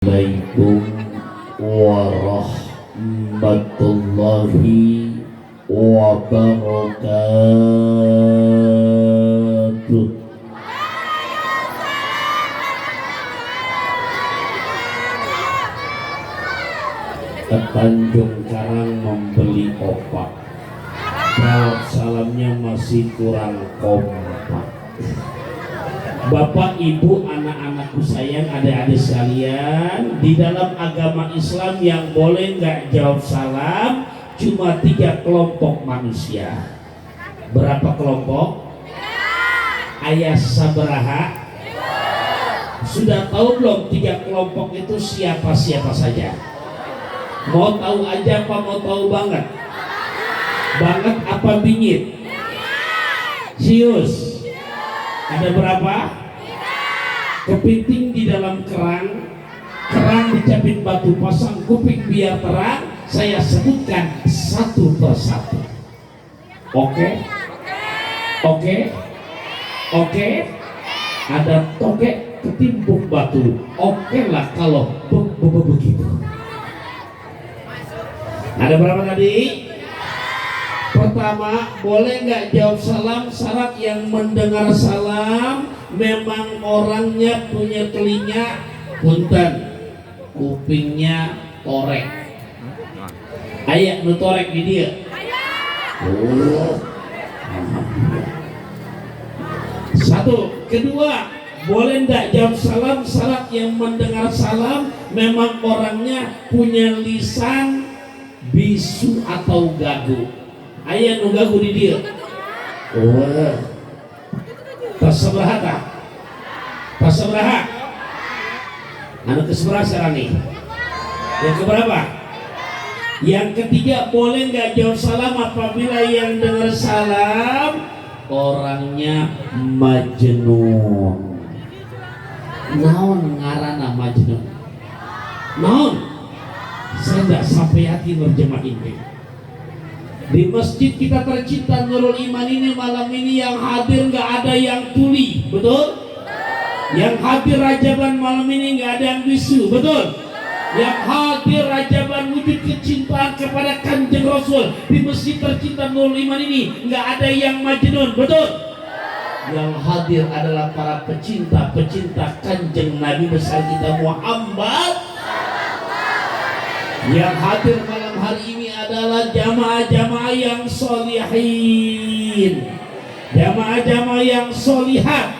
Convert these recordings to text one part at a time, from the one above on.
Assalamualaikum warahmatullahi wabarakatuh. Ke Tanjung Karang membeli opak. Jawab salamnya masih kurang kompak. Bapak, Ibu, anak-anakku sayang, adik-adik sekalian, di dalam agama Islam yang boleh nggak jawab salam cuma 3 kelompok manusia. Berapa kelompok? Ayah sabaraha? Sudah tahu belum 3 kelompok itu siapa-siapa saja? Mau tahu aja apa mau tahu banget? Banget apa bingit? Sius? Ada berapa? Kepiting di dalam kerang, kerang dicapit batu, pasang kuping biar terang. Saya sebutkan satu persatu. Oke? Oke? Oke? Ada tokek ketimbuk batu. Oke lah kalau begitu. Ada berapa tadi? Pertama, boleh nggak jawab salam? Syarat yang mendengar salam memang orangnya punya telinga punten, kupingnya torek. Ayak nu torek di dia. Oh. Satu. Kedua, boleh nggak jawab salam? Syarat yang mendengar salam memang orangnya punya lisan bisu atau gagu. Ayah nu gagu di dia. Oh. Tas seberapa tak? Tas seberapa? Anu keseberapa sekarang nih? Yang keberapa? Yang ketiga, boleh nggak jawab salam apabila yang dengar salam orangnya majnun. Naon ngaranna majnun? Naon? Saya nggak sampai hati nerjemahin ini. Di masjid kita tercinta Nurul Iman ini malam ini yang hadir nggak ada yang tuli, betul? Yang hadir Rajaban malam ini nggak ada yang bisu, betul? Yang hadir Rajaban wujud kecintaan kepada Kanjeng Rasul di masjid tercinta Nurul Iman ini nggak ada yang majnun, betul? Yang hadir adalah para pecinta Kanjeng Nabi besar kita Muhammad. Yang hadir malam hari ini adalah jamaah-jamaah yang solihin, jamaah-jamaah yang solihat,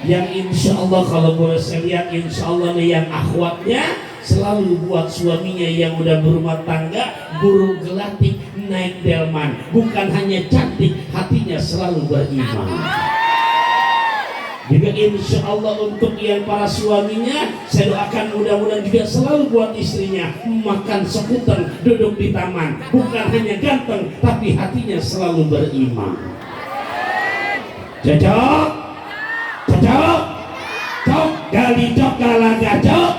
yang insya Allah kalau boleh saya lihat insya Allah nih yang akhwatnya selalu buat suaminya yang udah berumah tangga burung gelatik naik delman. Bukan hanya cantik, hatinya selalu beriman. Juga insya Allah untuk yang para suaminya, saya doakan mudah-mudahan juga selalu buat istrinya makan sekuter duduk di taman. Bukan hanya ganteng, tapi hatinya selalu beriman. Cocok? Cocok? Cok gali cok galaga cok.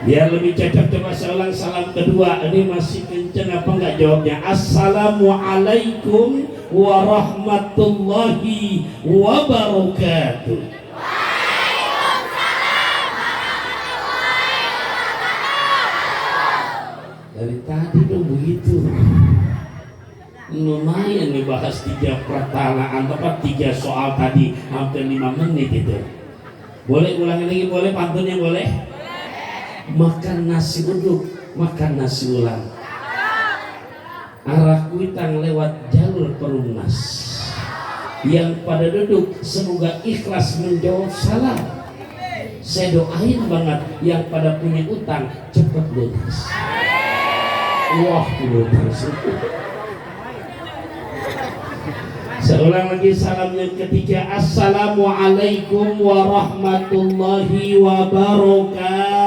Biar lebih cocok coba saya ulang salam kedua. Ini masih kenceng apa enggak jawabnya? Assalamualaikum warahmatullahi wabarakatuh. Dari tadi dong begitu. Lumayan nih bahas 3 pertanyaan atau 3 soal tadi hampir 5 menit itu. Boleh ulangi lagi, boleh pantunnya boleh? Makan nasi uduk, makan nasi ulang. Arah kuitang lewat jalur perumnas. Yang pada duduk semoga ikhlas menjawab salam. Saya doain banget yang pada punya utang cepat lunas. Wah, lunas. Saya ulang lagi salam yang ketiga. Assalamualaikum warahmatullahi wabarakatuh.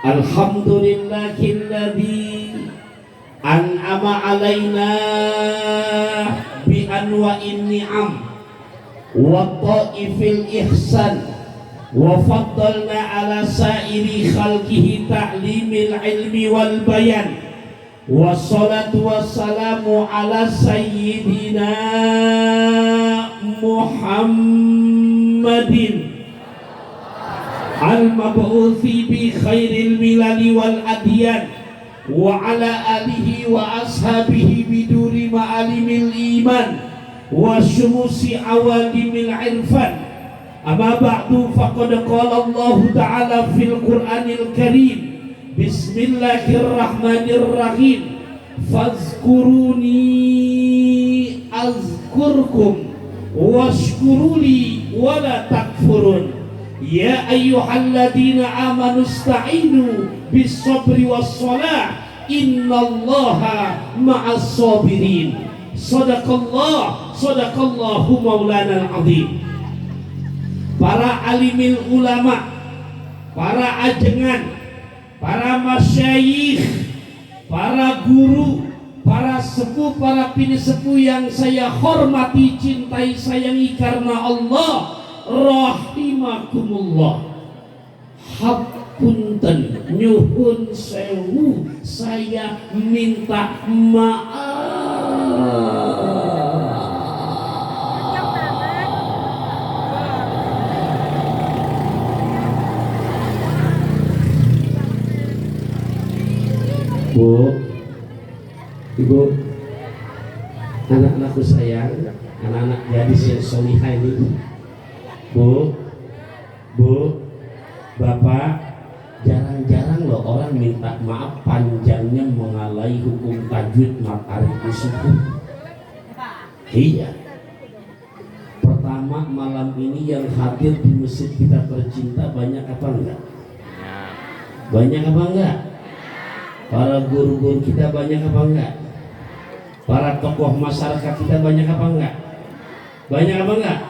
Alhamdulillahilladzi an'ama alaina bi anwa'in ni'am wa ta'ifil ihsan wa faddalna ala sa'iri khalqihi ta'limil ilmi wal bayan wassalatu wassalamu ala sayyidina Muhammadin al-mab'uthi bi khairil milali wal adyan wa ala alihi wa ashabihi biduri ma'alimil iman wa syumusi awadimil irfan. Amma ba'du, faqad qala Allah ta'ala fil Qur'anil Karim, bismillahirrahmanirrahim, fazkuruni azkurkum washkuruli wala takfurun. Ya ayyuhalladzina amanu ista'inu bis-sabri was-salah innallaha ma'as sabirin. Sadaqallahu maulana al-azim. Para alimil ulama, para ajengan, para masyayikh, para guru, para sepuh, para pinisepuh yang saya hormati, cintai, sayangi karena Allah, rahimakumullah. Hapunten, nyuhun sewu, saya minta maaf. Bu, Ibu, anak-anakku sayang, anak-anak gadis yang solihah ini, Bu, Bapak, jarang-jarang loh orang minta maaf panjangnya mengalai hukum tajwid matahari suku. Iya. Pertama, malam ini yang hadir di masjid kita tercinta banyak apa enggak? Banyak apa enggak? Para guru-guru kita banyak apa enggak? Para tokoh masyarakat kita banyak apa enggak? Banyak apa enggak?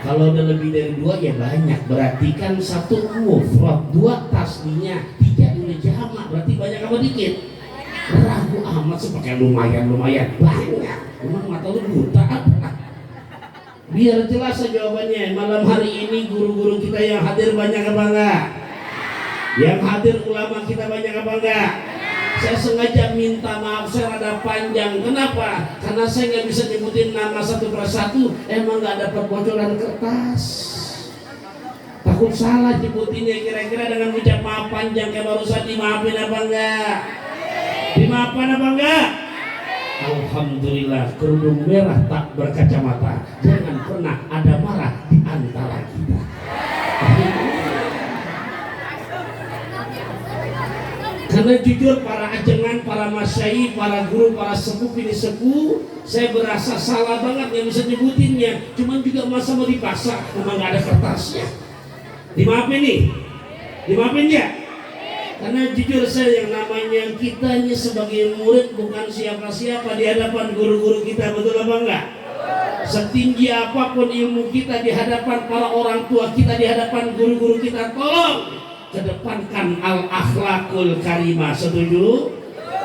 Kalau udah lebih dari 2 ya banyak. Berarti kan 1 mufrad, 2 tasniah, 3 udah jamak. Berarti banyak apa dikit? Ragu amat sih, pakai lumayan banyak. Emang mata lu buta apa? Biar jelas jawabannya. Malam hari ini guru-guru kita yang hadir banyak apa enggak? Yang hadir ulama kita banyak apa enggak? Saya sengaja minta maaf, saya rada panjang. Kenapa? Karena saya nggak bisa nyebutin nama satu persatu. Emang nggak dapat bocoran kertas. Takut salah nyebutinnya, kira-kira dengan ucap maaf panjang kayak barusan, dimaafin apa enggak? Dimaafkan apa enggak? Alhamdulillah, kerudung merah tak berkacamata. Jangan pernah ada marah di antara kita. Karena jujur para ajengan, para masyayikh, para guru, para sepuh, ini sepuh, saya berasa salah banget yang bisa nyebutinnya. Cuman juga masa mau dipaksa, memang gak ada kertasnya. Dimaafin nih? Dimaafin ya? Karena jujur saya yang namanya kita ini sebagai murid bukan siapa-siapa di hadapan guru-guru kita, betul apa enggak? Setinggi apapun ilmu kita di hadapan para orang tua kita, di hadapan guru-guru kita, tolong kedepankan al-akhlakul karimah. Setuju?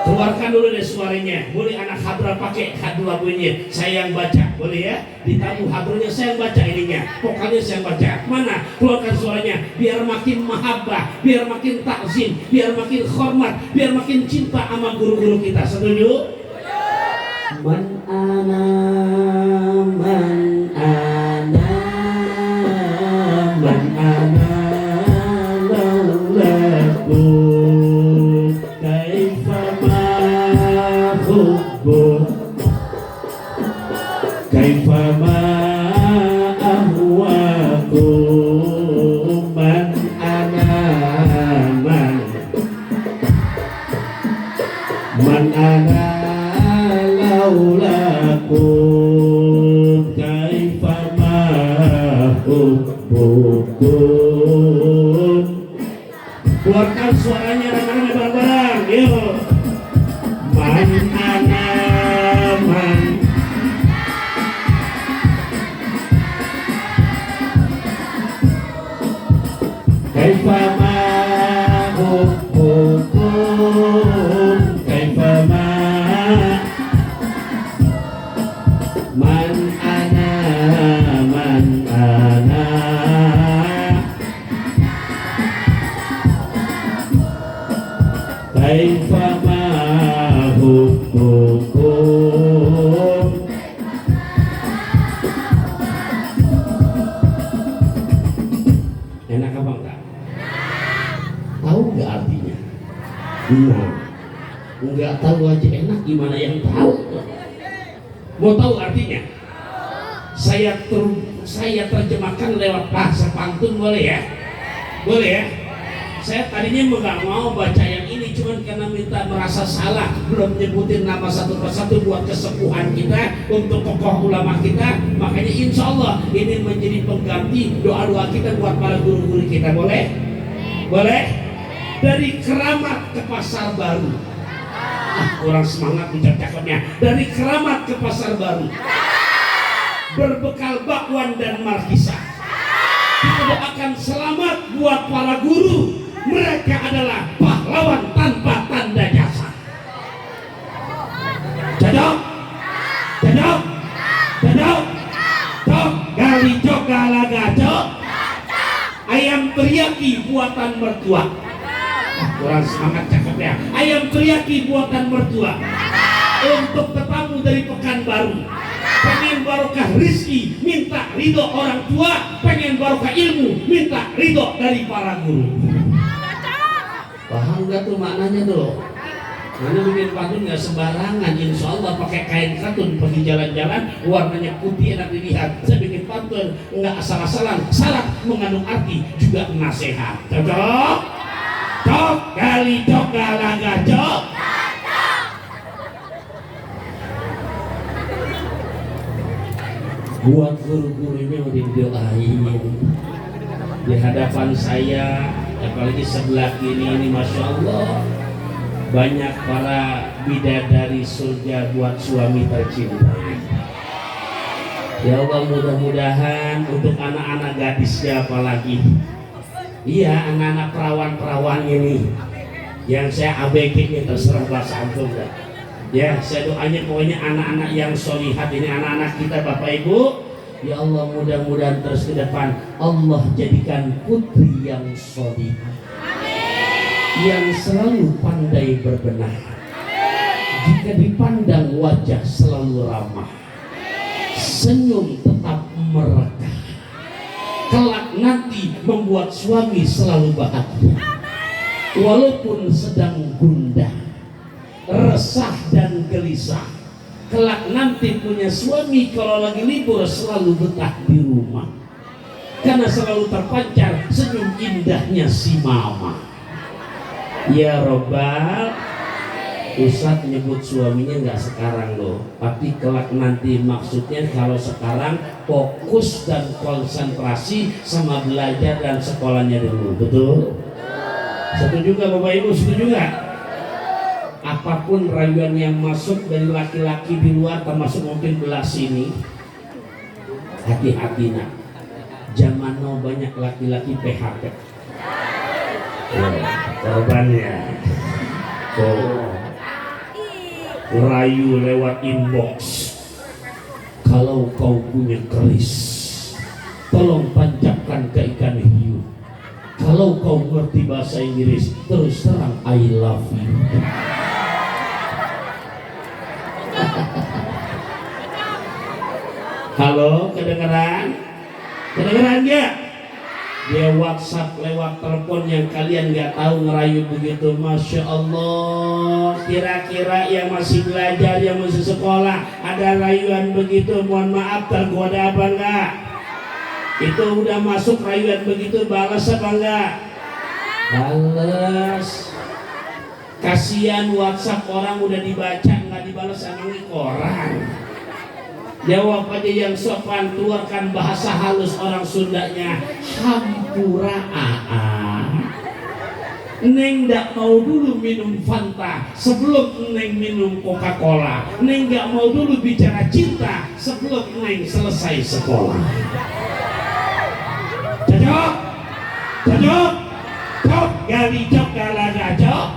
Keluarkan dulu deh suaranya. Boleh anak hadra pakai hadra bunyinya, saya yang baca, boleh ya? Ditamu hadronya saya yang baca, ininya vokalnya saya yang baca. Mana? Keluarkan suaranya, biar makin mahabbah, biar makin takzim, biar makin hormat, biar makin cinta sama guru-guru kita. Setuju? Man ana, man ana, man ana, kaifama ahwakum man ana laulakum kaifama hubbukum. Keluarkan suaranya rame-rame bareng-bareng, yuk. Man ana man, kaifama hubbukum, kaifama man ana kaifama Nah, nggak tahu aja enak, gimana yang tahu? Mau tahu artinya? Saya terjemahkan lewat bahasa pantun, boleh ya? Boleh ya? Saya tadinya nggak mau baca yang ini, cuman karena minta merasa salah belum nyebutin nama satu persatu buat kesepuhan kita, untuk tokoh ulama kita. Makanya insya Allah ini menjadi pengganti doa-doa kita buat para guru-guru kita. Boleh? Boleh? Dari Keramat ke Pasar Baru. Kurang semangat ucap cakepnya. Dari Keramat ke Pasar Baru, berbekal bakwan dan markisah, kita doakan selamat buat para guru. Mereka adalah pahlawan tanpa tanda jasa. Cocok? Cocok? Cocok? Cok, gali cok galaga cok. Ayam teriyaki buatan mertua. Kurang semangat cakepnya. Ayam teriyaki buatan mertua. Untuk tetamu dari Pekanbaru, pengen barokah rizki, minta ridho orang tua. Pengen barokah ilmu, minta ridho dari para guru. Paham gak tuh maknanya tuh? Karena bikin pantun gak sembarangan. Insya Allah pakai kain katun, pergi jalan-jalan warnanya putih enak dilihat. Saya bikin pantun nggak asal-asalan, syarat mengandung arti juga nasihat. Cocok? Cok kali cok galaga cok. Buat guru-gurunya udah didoain di hadapan saya, apalagi sebelah kiri ini, masya Allah banyak para bidadari surga buat suami tercinta. Ya Allah, mudah-mudahan untuk anak-anak gadisnya, apalagi iya anak-anak perawan-perawan ini yang saya ABG-nya, terserah bahasa antum dah. Ya, saya doanya pokoknya anak-anak yang solihat ini, anak-anak kita Bapak Ibu, ya Allah mudah-mudahan terus ke depan Allah jadikan putri yang solihah, yang selalu pandai berbenah, jika dipandang wajah selalu ramah, senyum tetap merekah, kelak nanti membuat suami selalu bahagia, walaupun sedang gundah, resah dan gelisah. Kelak nanti punya suami kalau lagi libur selalu betah di rumah, karena selalu terpancar senyum indahnya si mama. Ya Robbal, Ustadz nyebut suaminya nggak sekarang loh, tapi kelak nanti. Maksudnya kalau sekarang fokus dan konsentrasi sama belajar dan sekolahnya dulu. Betul? Setuju nggak Bapak Ibu? Setuju nggak? Apapun rayuan yang masuk dari laki-laki di luar, termasuk mungkin belah sini, hati-hati nak. Zaman now banyak laki-laki PHP. Korbannya rayu lewat inbox. Kalau kau punya keris, tolong tancapkan ke ikan hiu. Kalau kau ngerti bahasa Inggris, terus terang I love you. Halo, kedengeran? Kedengeran nggak? Dia WhatsApp lewat telepon yang kalian nggak tahu ngerayu begitu, masya Allah. Kira-kira yang masih belajar, yang masih sekolah, ada rayuan begitu, mohon maaf tergoda apa enggak? Itu udah masuk rayuan begitu, balas apa enggak? Balas. Kasihan WhatsApp orang udah dibaca nggak dibalas, emangnya koran. Jawab aja yang sopan, keluarkan bahasa halus orang Sundanya. Hampura Neng nggak mau dulu minum Fanta sebelum Neng minum Coca-Cola. Neng nggak mau dulu bicara cinta sebelum Neng selesai sekolah. Cocok? Cocok? Cok gali cok galaga cok.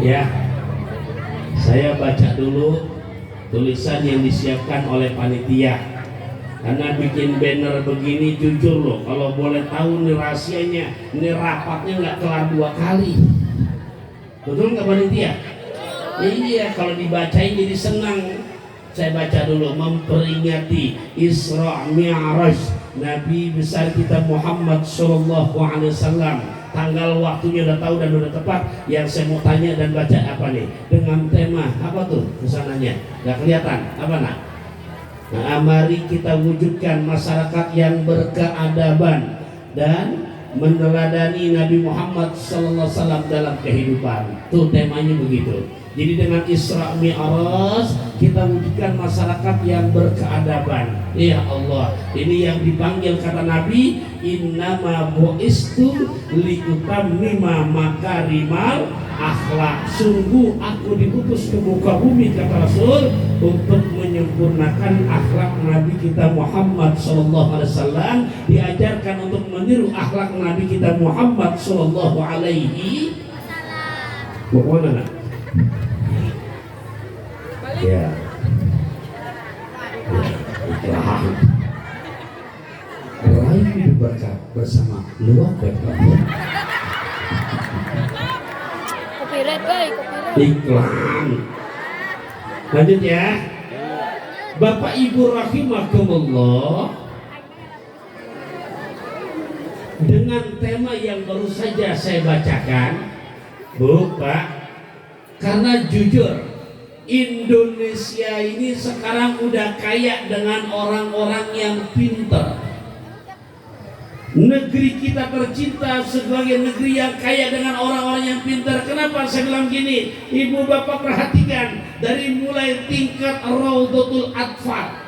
Ya, saya baca dulu tulisan yang disiapkan oleh panitia. Karena bikin banner begini, jujur loh, kalau boleh tahu nih rahasianya, ini rapatnya nggak kelar 2 kali. Betul nggak panitia? Iya, kalau dibacain jadi senang. Saya baca dulu, memperingati Isra Mi'raj Nabi besar kita Muhammad sallallahu alaihi wasallam. Tanggal waktunya udah tahu dan udah tepat. Yang saya mau tanya dan baca apa nih? Dengan tema apa tuh kesananya? Gak kelihatan apa nak? Nah, mari kita wujudkan masyarakat yang berkeadaban dan meneladani Nabi Muhammad sallallahu alaihi wasallam dalam kehidupan. Tuh temanya begitu. Jadi dengan Isra Mi'raj kita wujudkan masyarakat yang berkeadaban. Ya Allah, ini yang dipanggil kata Nabi, innama bu'istu liutammima makarimal akhlak. Sungguh aku diutus ke muka bumi kata Rasul untuk menyempurnakan akhlak Nabi kita Muhammad sallallahu alaihi wasallam, diajarkan untuk meniru akhlak Nabi kita Muhammad sallallahu alaihi wasallam. Ya, iklan raih hidup berkah bersama luar berkah. Copyright guys, copyright. Iklan. Lanjut ya, Bapak Ibu rahimakumullah. Dengan tema yang baru saja saya bacakan, Bu, Pak, karena jujur Indonesia ini sekarang udah kaya dengan orang-orang yang pintar. Negeri kita tercinta sebagai negeri yang kaya dengan orang-orang yang pintar. Kenapa saya bilang gini? Ibu bapak perhatikan, dari mulai tingkat Raudhatul Atfal,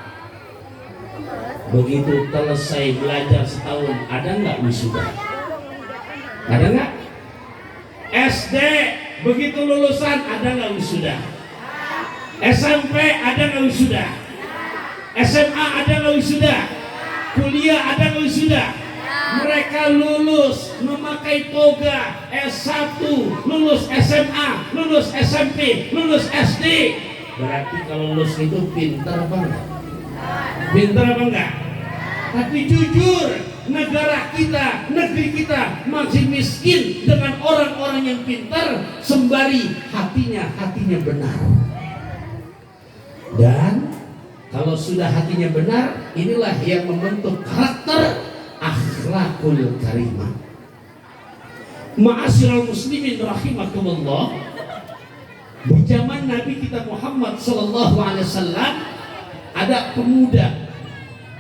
begitu selesai belajar setahun, ada nggak wisuda? Ada nggak? SD begitu lulusan, ada nggak wisuda? SMP ada nggak wisuda? SMA ada nggak wisuda? Kuliah ada nggak wisuda? Mereka lulus memakai toga S1, lulus SMA, lulus SMP, lulus SD. Berarti kalau lulus itu pintar apa enggak? Pintar apa enggak? Tapi jujur, negara kita, negeri kita masih miskin dengan orang-orang yang pintar, sembari hatinya benar. Dan kalau sudah hatinya benar, inilah yang membentuk karakter akhlakul karimah. Ma'asyiral muslimin rahimakumullah, di zaman Nabi kita Muhammad sallallahu alaihi wasallam ada pemuda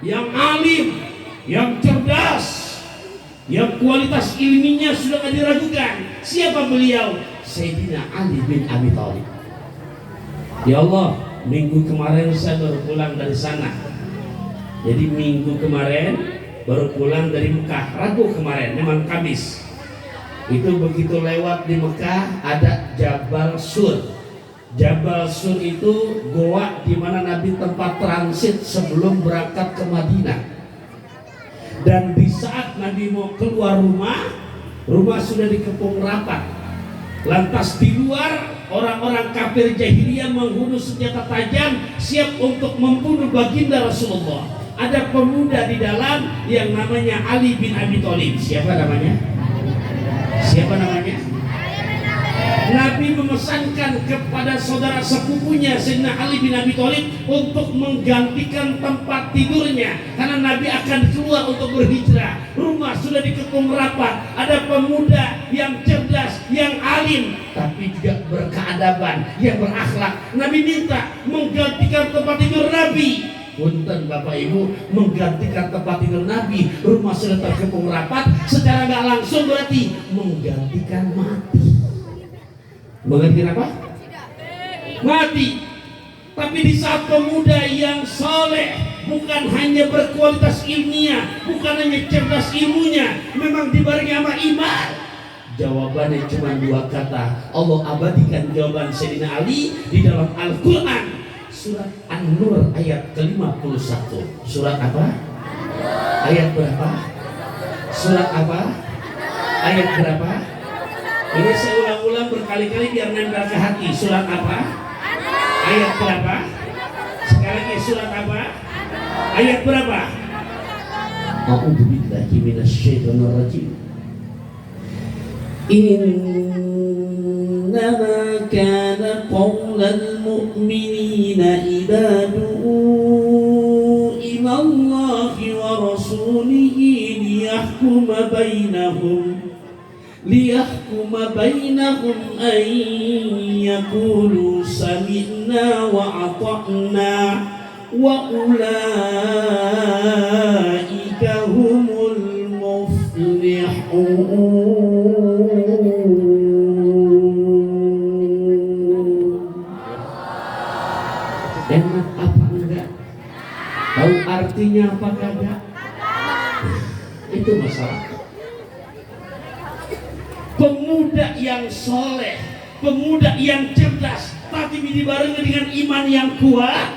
yang alim, yang cerdas, yang kualitas ilminya sudah tidak diragukan. Siapa beliau? Sayyidina Ali bin Abi Thalib. Ya Allah, minggu kemarin saya baru pulang dari sana. Jadi minggu kemarin baru pulang dari Mekah. Rabu kemarin, memang Kamis. Itu begitu lewat di Mekah ada Jabal Sur. Jabal Sur itu goa di mana Nabi tempat transit sebelum berangkat ke Madinah. Dan di saat Nabi mau keluar rumah sudah dikepung rapat. Lantas di luar orang-orang kafir jahiliyah menghunus senjata tajam siap untuk membunuh baginda Rasulullah. Ada pemuda di dalam yang namanya Ali bin Abi Thalib. Siapa namanya? Siapa namanya? Nabi memesankan kepada saudara sepupunya Sayyidina Ali bin Abi Thalib untuk menggantikan tempat tidurnya karena Nabi akan keluar untuk berhijrah. Rumah sudah dikepung rapat. Ada pemuda yang cerdas, yang alim, tapi juga berkeadaban, yang berakhlak. Nabi minta menggantikan tempat tidur Nabi. Punten Bapak Ibu, menggantikan tempat tidur Nabi, rumah sudah terkepung rapat, secara nggak langsung berarti menggantikan mati. Menggantikan apa? Mati. Tapi di saat pemuda yang soleh, bukan hanya berkualitas ilmiah, bukan hanya cerdas ilmunya, memang dibarengi sama iman. Jawabannya cuma dua kata. Allah abadikan jawaban Sayyidina Ali di dalam Al-Quran. Surat An-Nur ayat ke-51. Surat apa? Ayat berapa? Surat apa? Ayat berapa? Ini saya ulang-ulang berkali-kali biar nempel ke hati. Surat apa? Ayat berapa? Sekali lagi, surat apa? Ayat berapa? A'udzubillahi minasyaitonir rajim. Innama kana qaul qaulal mu'minina idza du'u ila Allahi wa rasulihi liyahkuma bainahum an yaqulu sami'na wa ata'na wa ulaika humul muflihun. Enak apa enggak? Tahu artinya apa kagak? Itu masalah. Pemuda yang soleh, pemuda yang cerdas, tapi dibarengi dengan iman yang kuat,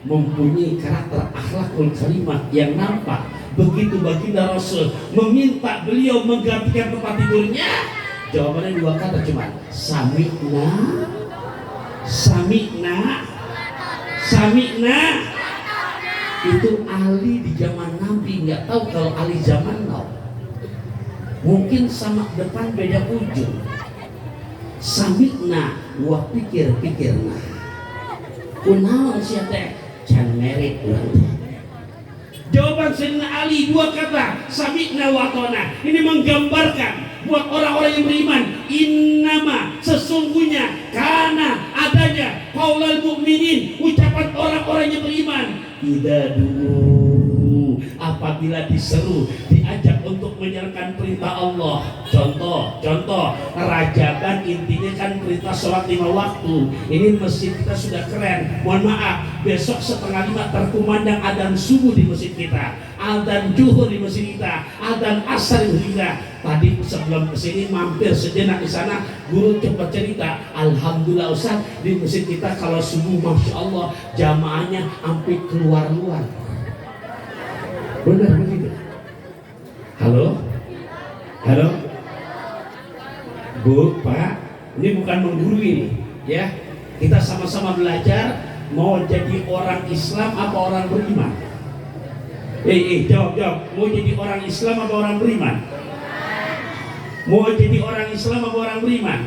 mempunyai karakter akhlakul karimah yang nampak. Begitu baginda Rasul meminta beliau menggantikan tempat tidurnya, jawabannya dua kata cuma sami'na, sami'na, sami'na. Itu Ali di zaman Nabi, nggak tahu kalau Ali zaman now. Mungkin sama depan beda ujung. Sami'na wa pikir-pikirna. Kunaon sia teh can merit urang. Jawaban Sayyidina Ali dua kata sami'na wa ata'na. Ini menggambarkan buat orang-orang yang beriman, innama sesungguhnya karena adanya qaulal mu'minin, ucapan orang-orang yang beriman, idza du'u, apabila diseru, diajak untuk menjalankan perintah Allah. Contoh Rajaban intinya kan perintah sholat 5 waktu. Ini masjid kita sudah keren. Mohon maaf, besok 4:30 terkumandang adzan subuh di masjid kita, adzan zuhur di masjid kita, adzan asar di masjid kita. Tadi sebelum kesini mampir sejenak di sana, guru cepat cerita, alhamdulillah Ustaz, di masjid kita kalau subuh masya Allah jamaahnya sampai keluar-luar. Benar begitu? Halo? Halo? Bu, Pak, ini bukan menggurui ya. Kita sama-sama belajar mau jadi orang Islam apa orang beriman? Jawab. Mau jadi orang Islam apa orang beriman? Mau jadi orang Islam apa orang beriman?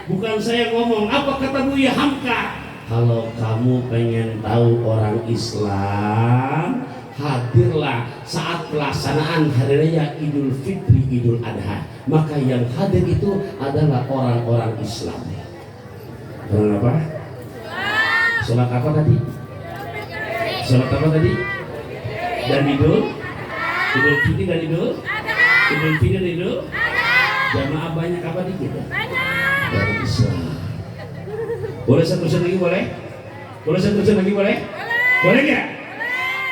Bukan saya ngomong, apa kata Buya Hamka? Kalau kamu pengen tahu orang Islam, hadirlah saat pelaksanaan hari raya Idul Fitri, Idul Adha. Maka yang hadir itu adalah orang-orang Islam. Orang apa? Sholat apa tadi? Sholat apa tadi? Dan Idul Fitri dan Idul Fitri dan Idul. Jamaah banyak apa dikit? Orang Islam. Boleh satu lagi boleh? Boleh satu lagi boleh? Boleh nggak?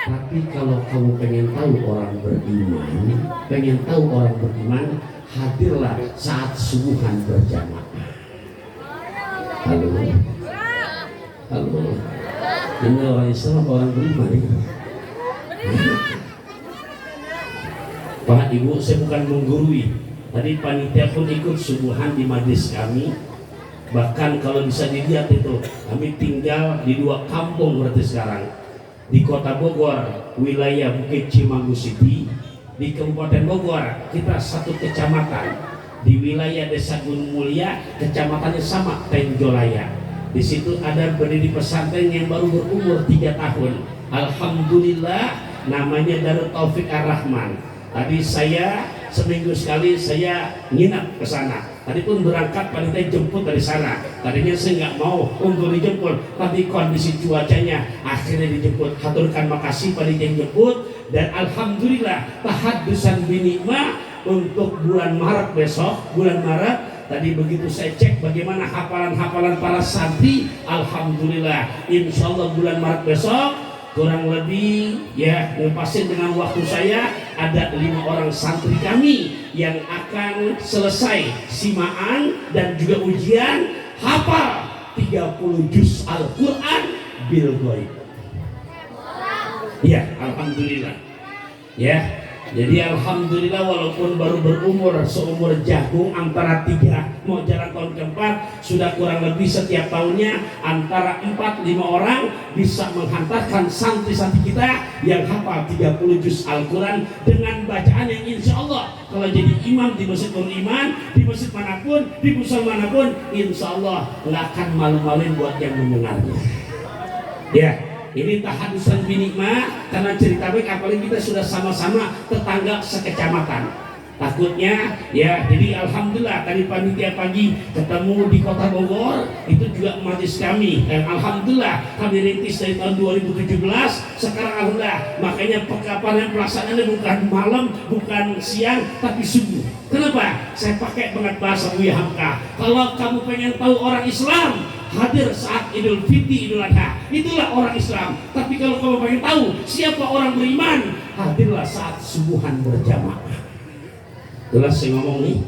Tapi kalau kamu pengen tahu orang beriman, hadirlah saat subuhan berjamaah. Halo. Ini orang Islam apa orang beriman ini? Pak Ibu, saya bukan menggurui. Tadi panitia pun ikut subuhan di majelis kami. Bahkan kalau bisa dilihat itu, kami tinggal di 2 kampung berarti sekarang. Di Kota Bogor, wilayah Bukit Cimanggu City. Di Kabupaten Bogor, kita 1 kecamatan. Di wilayah Desa Gunung Mulia, kecamatannya sama, Tenjolaya. Di situ ada berdiri pesantren yang baru berumur 3 tahun. Alhamdulillah, namanya Darut Taufik Ar-Rahman. Tadi saya seminggu sekali saya nginap ke sana. Tadi pun berangkat panitia jemput dari sana. Tadinya saya nggak mau untuk dijemput, tapi kondisi cuacanya akhirnya dijemput. Haturkan makasih panitia yang jemput, dan alhamdulillah tahaddusan binikmah untuk bulan Maret besok, bulan Maret. Tadi begitu saya cek bagaimana hafalan-hafalan para santri, alhamdulillah insya Allah bulan Maret besok kurang lebih ya ngepasin dengan waktu saya ada 5 orang santri kami yang akan selesai simaan dan juga ujian hafal 30 juz Al-Quran bil ghaib. Ya, alhamdulillah. Ya, Jadi alhamdulillah walaupun baru berumur seumur jagung antara 3 mau jalan tahun keempat, sudah kurang lebih setiap tahunnya antara 4-5 orang bisa menghantarkan santri-santri kita yang hafal 30 juz Al-Quran dengan bacaan yang insya Allah kalau jadi imam di Masjid Nurul Iman, di masjid manapun, di musola manapun, insya Allah nggak akan malu-maluin buat yang mendengarnya. Ya. Ini tahadusan binikmah karena cerita baik, apalagi kita sudah sama-sama tetangga sekecamatan. Takutnya ya, jadi alhamdulillah tadi panitia pagi ketemu di Kota Bogor, itu juga majlis kami. Alhamdulillah kami rintis dari tahun 2017, sekarang alhamdulillah makanya pekaparan pelaksanaannya bukan malam, bukan siang, tapi subuh. Kenapa? Saya pakai banget bahasa Buya Hamka. Kalau kamu pengen tahu orang Islam, hadir saat Idul Fitri, Idul Adha, itulah orang Islam. Tapi kalau kamu pengen tahu siapa orang beriman, hadirlah saat subuhan berjamaah. Jelas saya ngomong nih.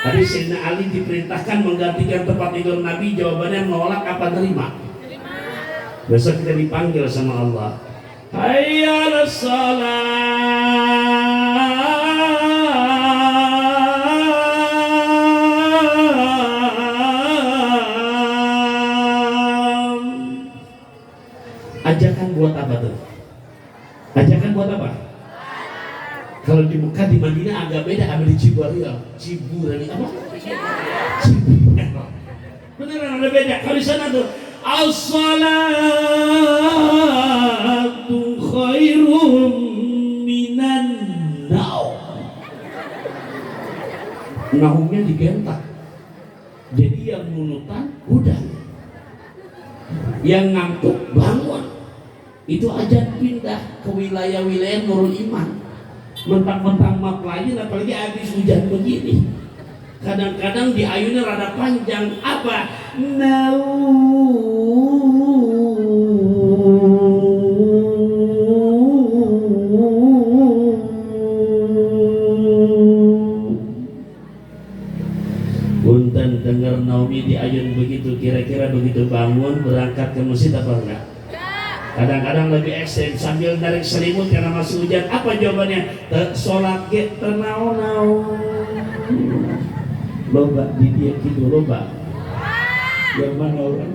Tadi Sayyidina Ali diperintahkan menggantikan tempat tidur Nabi, jawabannya menolak apa terima? Besok kita dipanggil sama Allah. Hayya 'alas ajakan buat apa tuh? Ajakan buat apa? Kalau di Mekah, di Madinah agak beda, ada di Ciburia, Ciburia apa? Ciburia. Beneran ada beda. Kalau di sana tuh as-salatu khairum minan naum. Naumnya digentak. Jadi yang nunutan udah, yang ngantuk bangun. Itu aja pindah ke wilayah-wilayah Nurul Iman. Mentang-mentang mapelain, apalagi habis hujan begini. Kadang-kadang di ayunnya rada panjang. Apa? Punten dengar Naomi di ayun begitu, kira-kira begitu bangun berangkat ke masjid apa enggak? Kadang-kadang lebih ekstrem sambil narik selimut karena masih hujan. Apa jawabannya? Sholat get tenau-nau. Loba di dia gitu, loba. Yang mana orang?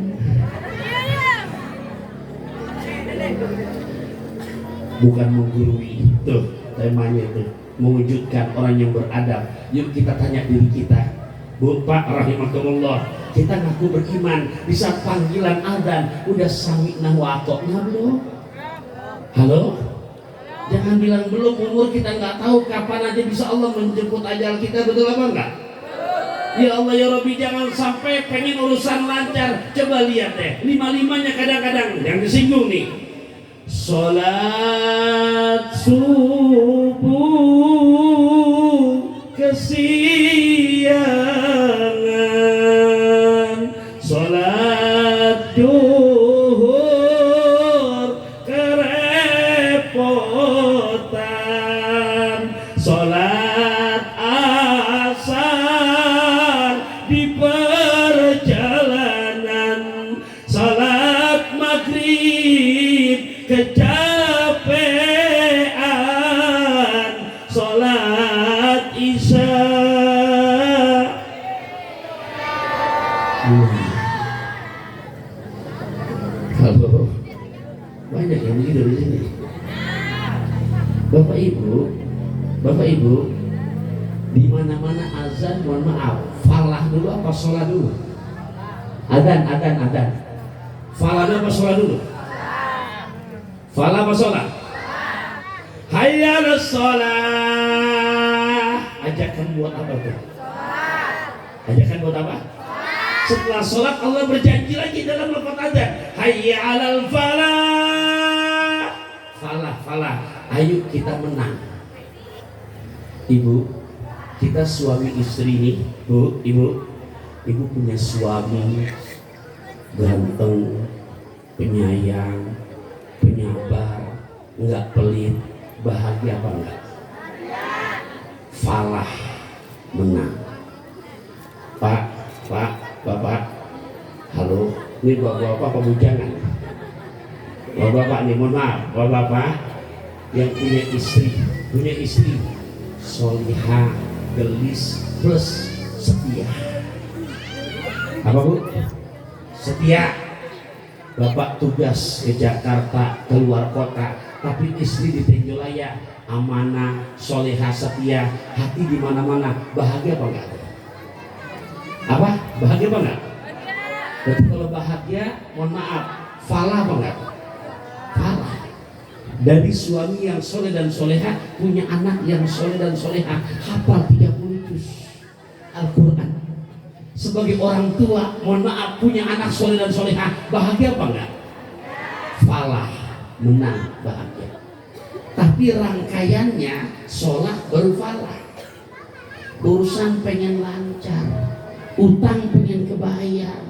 Bukan menggurui. Tuh temanya tuh, mewujudkan orang yang beradab. Yuk kita tanya diri kita. Bu, Pak, rahimakumullah, kita ngaku beriman, bisa panggilan adzan udah sami'na wa ata'na belum? Halo? Jangan bilang belum, umur kita nggak tahu kapan aja bisa Allah menjemput ajal kita, betul apa enggak? Ya Allah ya Rabbi, jangan sampai pengen urusan lancar. Coba lihat deh, 5-5-nya kadang-kadang yang disinggung nih. Salat subuh kesiangan, salat duhur kerepotan, salat asar di perjalanan, salat maghrib kecapean, salat isya. Halo, banyak yang begitu di sini. Bapak Ibu, di mana-mana azan, mohon maaf, falah dulu apa sholat dulu? Adzan. Falah dulu apa sholat dulu? Falah apa sholat? Hayya 'alas shalah. Ajakan buat apa tuh? Ajakan buat apa? Setelah sholat Allah berjanji lagi dalam lafaz adzan, hayya 'alal falah. Falah. Ayo kita menang. Ibu, kita suami istri nih, Ibu punya suami ganteng, penyayang, penyabar, enggak pelit, bahagia apa enggak? Falah, menang. Pak, Bapak, halo, ini bapak-bapak apa bujangan? Bapak nih, mohon maaf, bapak, yang punya istri solihah, gelis plus setia. Apa Bu? Setia. Bapak tugas ke Jakarta, keluar kota, tapi istri di Tenjolaya, amanah, solihah, setia, hati di mana-mana. Bahagia apa enggak? Apa? Bahagia apa enggak? Berarti kalau bahagia, mohon maaf, falah apa enggak? Falah. Dari suami yang soleh dan soleha, punya anak yang soleh dan soleha, hafal 30 juz Al-Quran. Sebagai orang tua, mohon maaf, punya anak soleh dan soleha, bahagia apa enggak? Falah, menang, bahagia. Tapi rangkaiannya sholat baru falah. Urusan pengen lancar, utang pengen kebayar,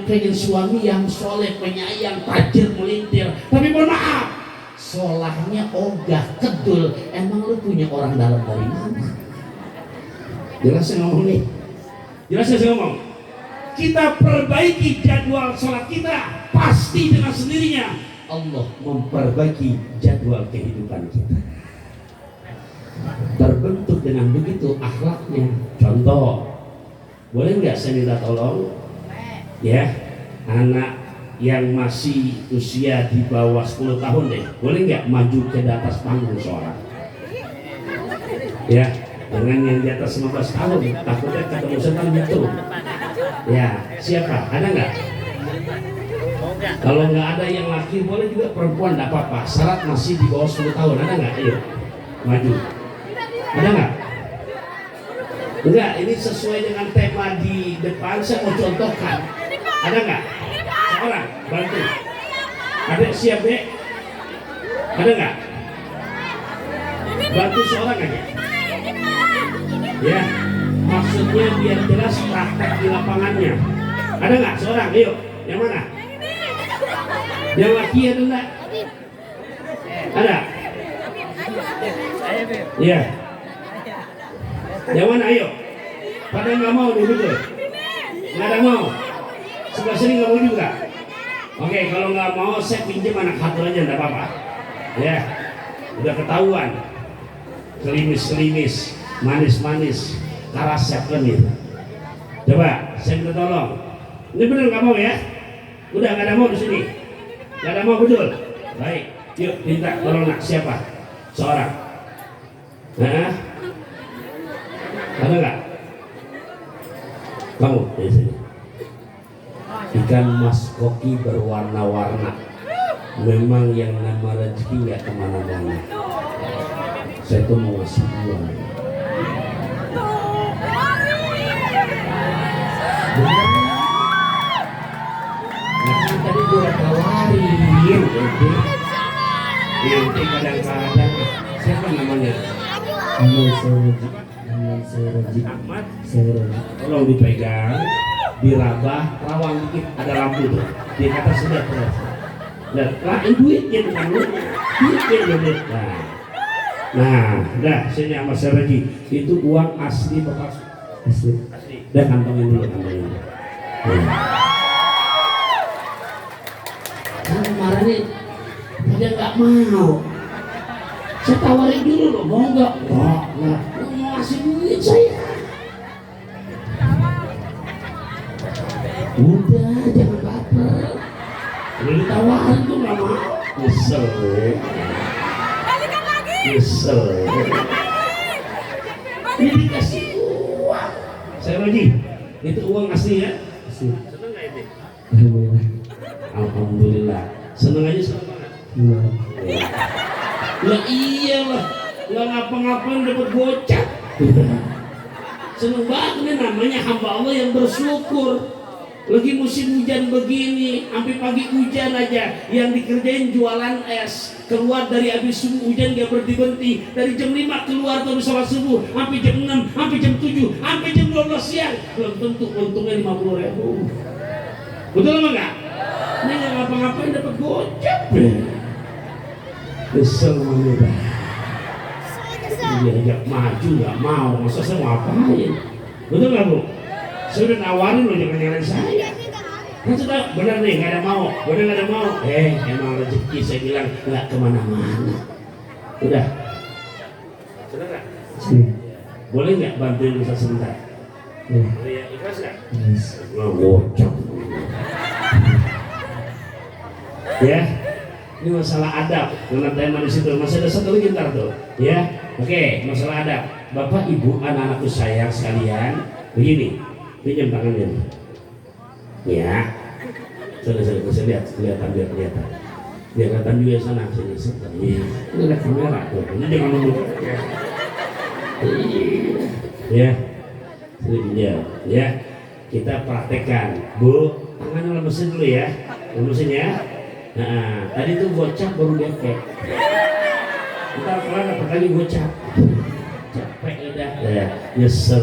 pengen suami yang soleh, penyayang, tajir, melintir. Tapi mohon maaf, solahnya ogah, kedul. Emang lu punya orang dalam dari mana? Jelas saya ngomong nih. Jelas saya ngomong. Kita perbaiki jadwal sholat kita, pasti dengan sendirinya Allah memperbaiki jadwal kehidupan kita. Terbentuk dengan begitu akhlaknya. Contoh, boleh nggak saya minta tolong? Ya, anak yang masih usia di bawah 10 tahun deh, boleh nggak maju ke atas panggung seorang? Ya, dengan yang di atas 15 tahun, takutnya ketemu setan gitu. Ya, siapa? Ada nggak? Kalau nggak ada yang laki, boleh juga perempuan, nggak apa-apa. Syarat masih di bawah 10 tahun, ada nggak? Ayo, maju. Ada nggak? Enggak, ini sesuai dengan tema di depan, saya mau contohkan. Ada nggak? Seorang, bantu. Ada siap dek? Ada nggak? Bantu seorang aja. Ya, maksudnya biar jelas praktek di lapangannya. Ada nggak seorang? Ayo, yang mana? Yang laki ada enggak? Ada? Iya. Yang mana? Ayo. Pada nggak mau nih, betul? Nggak ada mau. Sebelah sini nggak mau juga. Oke, kalau nggak mau saya pinjam anak hatur aja, nggak apa-apa. Ya, udah ketahuan. Kelimis-kelimis, manis-manis, karasep kan gitu. Coba, saya minta tolong. Ini bener nggak mau ya? Udah nggak ada mau di sini. Nggak ada mau, betul? Baik, yuk minta tolong nak siapa? Seorang. Nah, ada nggak? Kamu di sini. Ikan mas koki berwarna-warna. Memang yang nama rezeki nggak kemana-mana. Saya tuh mau ngasih uang. Tadi gue udah tawarin, nanti kadang-kadang siapa namanya? Ahmad Seroji. Ahmad Seroji. Tolong dipegang, dirabah, rawang dikit, ada lampu tuh. Di atas sudah terus. Dan lain duitnya bukan duitnya duit. Nah, dah sini Ahmad Seroji. Itu uang asli bapak. Asli. Dah kantongin dulu, kantongin dulu. Kemarin nih dia nggak mau. Saya tawarin dulu loh, mau nggak? Nggak. Mau ngasih duit saya. Udah, jangan baper. Udah ditawarin tuh nggak mau. Nyesel. Nyesel. Ini dikasih uang. Saya Roji, itu uang asli ya? Asli. Seneng nggak ini? Alhamdulillah. Alhamdulillah. Seneng aja seneng banget. Iya. Lah iyalah, nggak ngapa-ngapain dapat gocap. Seneng banget nih, namanya hamba Allah yang bersyukur. Lagi musim hujan begini, sampai pagi hujan aja, yang dikerjain jualan es. Keluar dari habis subuh hujan gak berhenti-berhenti. Dari jam 5 keluar terus sholat subuh, sampai jam 6, sampai jam 7, sampai jam 12 siang. Belum tentu untungnya 50.000. Betul apa enggak? Ini nggak ngapa-ngapain dapat gocap. Kesel mudah. Dia ajak maju nggak mau, masa saya mau ngapain? Betul nggak Bu? Saya udah nawarin loh, jangan nyalain saya. Kan sudah benar nih, nggak ada mau, benar nggak ada mau. Emang rezeki saya bilang nggak kemana-mana. Udah. Sudah nggak? Sudah. Boleh nggak bantuin Ustaz sebentar? Ya. Ya, ikhlas nggak? Yes. Ngocok. Ya, ini masalah adab. Karena tema di situ masih ada satu lagi ntar tuh. Ya, oke, masalah adab. Bapak, Ibu, anak-anakku sayang sekalian, begini, pinjam tangannya. Ya, sudah lihat, kelihatan. Biar kelihatan juga sana sini. Ini ada kamera tuh. Ini jangan nunduk. Ya, sini ya. Kita praktekkan, Bu. Tangannya lemesin dulu ya, lemesin ya. Nah, tadi tuh gocap baru ngefek. Ntar kelar dapat lagi gocap. Capek udah, ya, nyesel.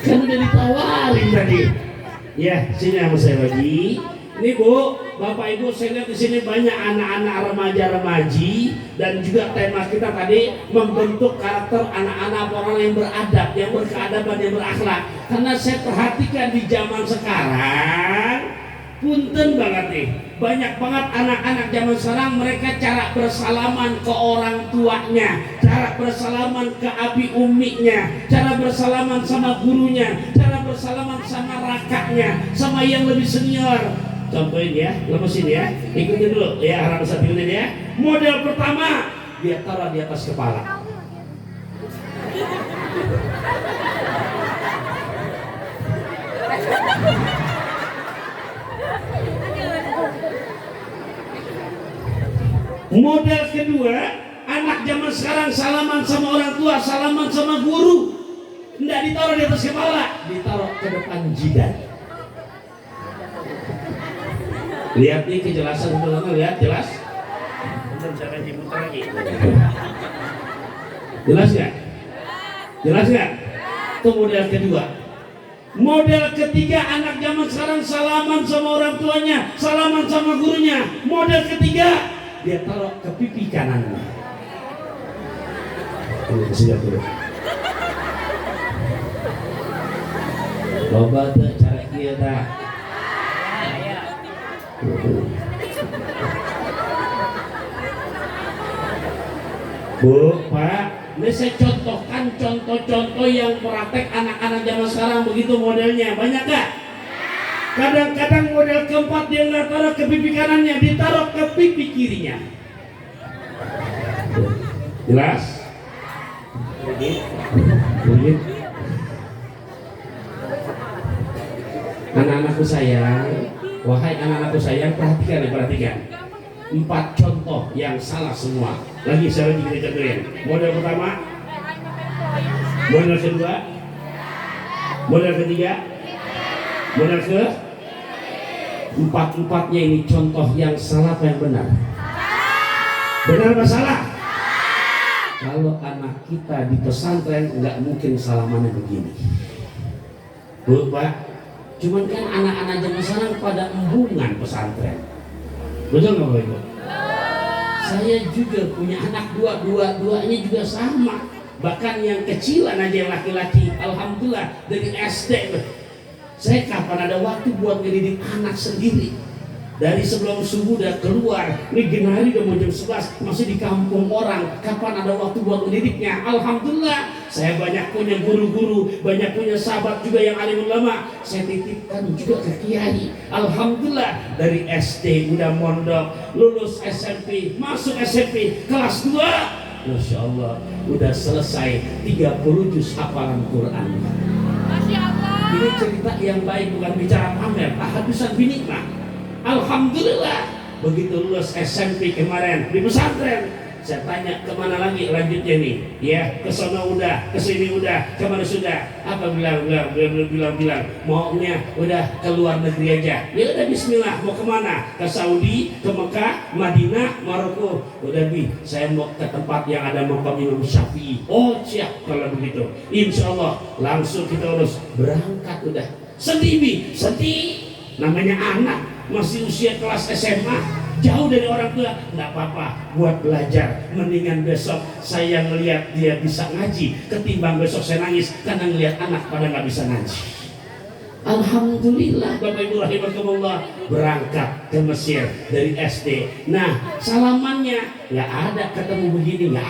Kan udah ditawarin tadi. Ya, sini sama saya lagi. Ini Bu, Bapak Ibu, saya lihat di sini banyak anak-anak remaja-remaji dan juga tema kita tadi membentuk karakter anak-anak orang yang beradab, yang berkeadaban, yang berakhlak. Karena saya perhatikan di zaman sekarang, punten banget nih, banyak banget anak-anak zaman sekarang mereka cara bersalaman ke orang tuanya, cara bersalaman ke abi uminya, cara bersalaman sama gurunya, cara bersalaman sama rakaknya, sama yang lebih senior. Contohin ya, lemesin ya, ikutin dulu ya, harap bisa ikutin ya. Model pertama, dia taruh di atas kepala. Model kedua, anak zaman sekarang salaman sama orang tua, salaman sama guru, tidak ditaruh di atas kepala, ditaruh ke depan jidat. Lihat nih kejelasan teman-teman, lihat jelas. Jangan diputar lagi. Jelas nggak? Jelas nggak? Itu model kedua. Model ketiga, anak zaman sekarang salaman sama orang tuanya, salaman sama gurunya. Model ketiga, dia taruh ke pipi kanannya. Sudah dulu. Coba tuh cara kita. Bu, Pak, ini saya contohkan contoh-contoh yang praktek anak-anak zaman sekarang begitu modelnya. Banyak gak? Kadang-kadang model keempat dia nggak taruh ke pipi kanannya, ditaruh ke pipi kirinya. Jelas? Anak-anakku sayang, wahai anak-anakku sayang, perhatikan. 4 contoh yang salah semua. Lagi saya lagi kita contohin. Model pertama, model kedua, model ketiga, model ke empat-empatnya ini contoh yang salah apa yang benar? Benar apa salah? Kalau anak kita di pesantren nggak mungkin salamannya begini. Bu, Pak, cuman kan anak-anak zaman sekarang pada embungan pesantren. Betul nggak Bapak Ibu? Saya juga punya anak dua-duanya juga sama. Bahkan yang kecilan aja yang laki-laki, alhamdulillah dari SD. Saya kapan ada waktu buat ngedidik anak sendiri? Dari sebelum subuh udah keluar, ini generasi udah mau jam 11 masih di kampung orang. Kapan ada waktu buat ngedidiknya? Alhamdulillah, saya banyak punya guru-guru, banyak punya sahabat juga yang alim ulama. Saya titipkan juga ke kiai. Alhamdulillah, dari SD udah mondok, lulus SMP, masuk SMP kelas 2. Masya Allah, udah selesai 30 juz hafalan Quran. Masya Allah. Ini cerita yang baik, bukan bicara pamer, tahadusan binikmah. Alhamdulillah, begitu lulus SMP kemarin di pesantren, saya tanya kemana lagi lanjutnya nih, ya ke sana udah, ke sini udah, kemana sudah? Apa bilang maunya udah ke luar negeri aja. Ya udah Bismillah, mau kemana? Ke Saudi, ke Mekah, Madinah, Maroko. Udah Bi, saya mau ke tempat yang ada makam Imam Syafi'i. Oh siap kalau begitu, Insya Allah langsung kita urus berangkat udah. Sedih Bi, sedih. Namanya anak masih usia kelas SMA, jauh dari orang tua, nggak apa-apa, buat belajar. Mendingan besok saya ngelihat dia bisa ngaji ketimbang besok saya nangis karena ngelihat anak pada nggak bisa ngaji. Alhamdulillah Bapak Ibu rahimakumullah, berangkat ke Mesir dari SD. Nah, salamannya nggak ada ketemu begini, nggak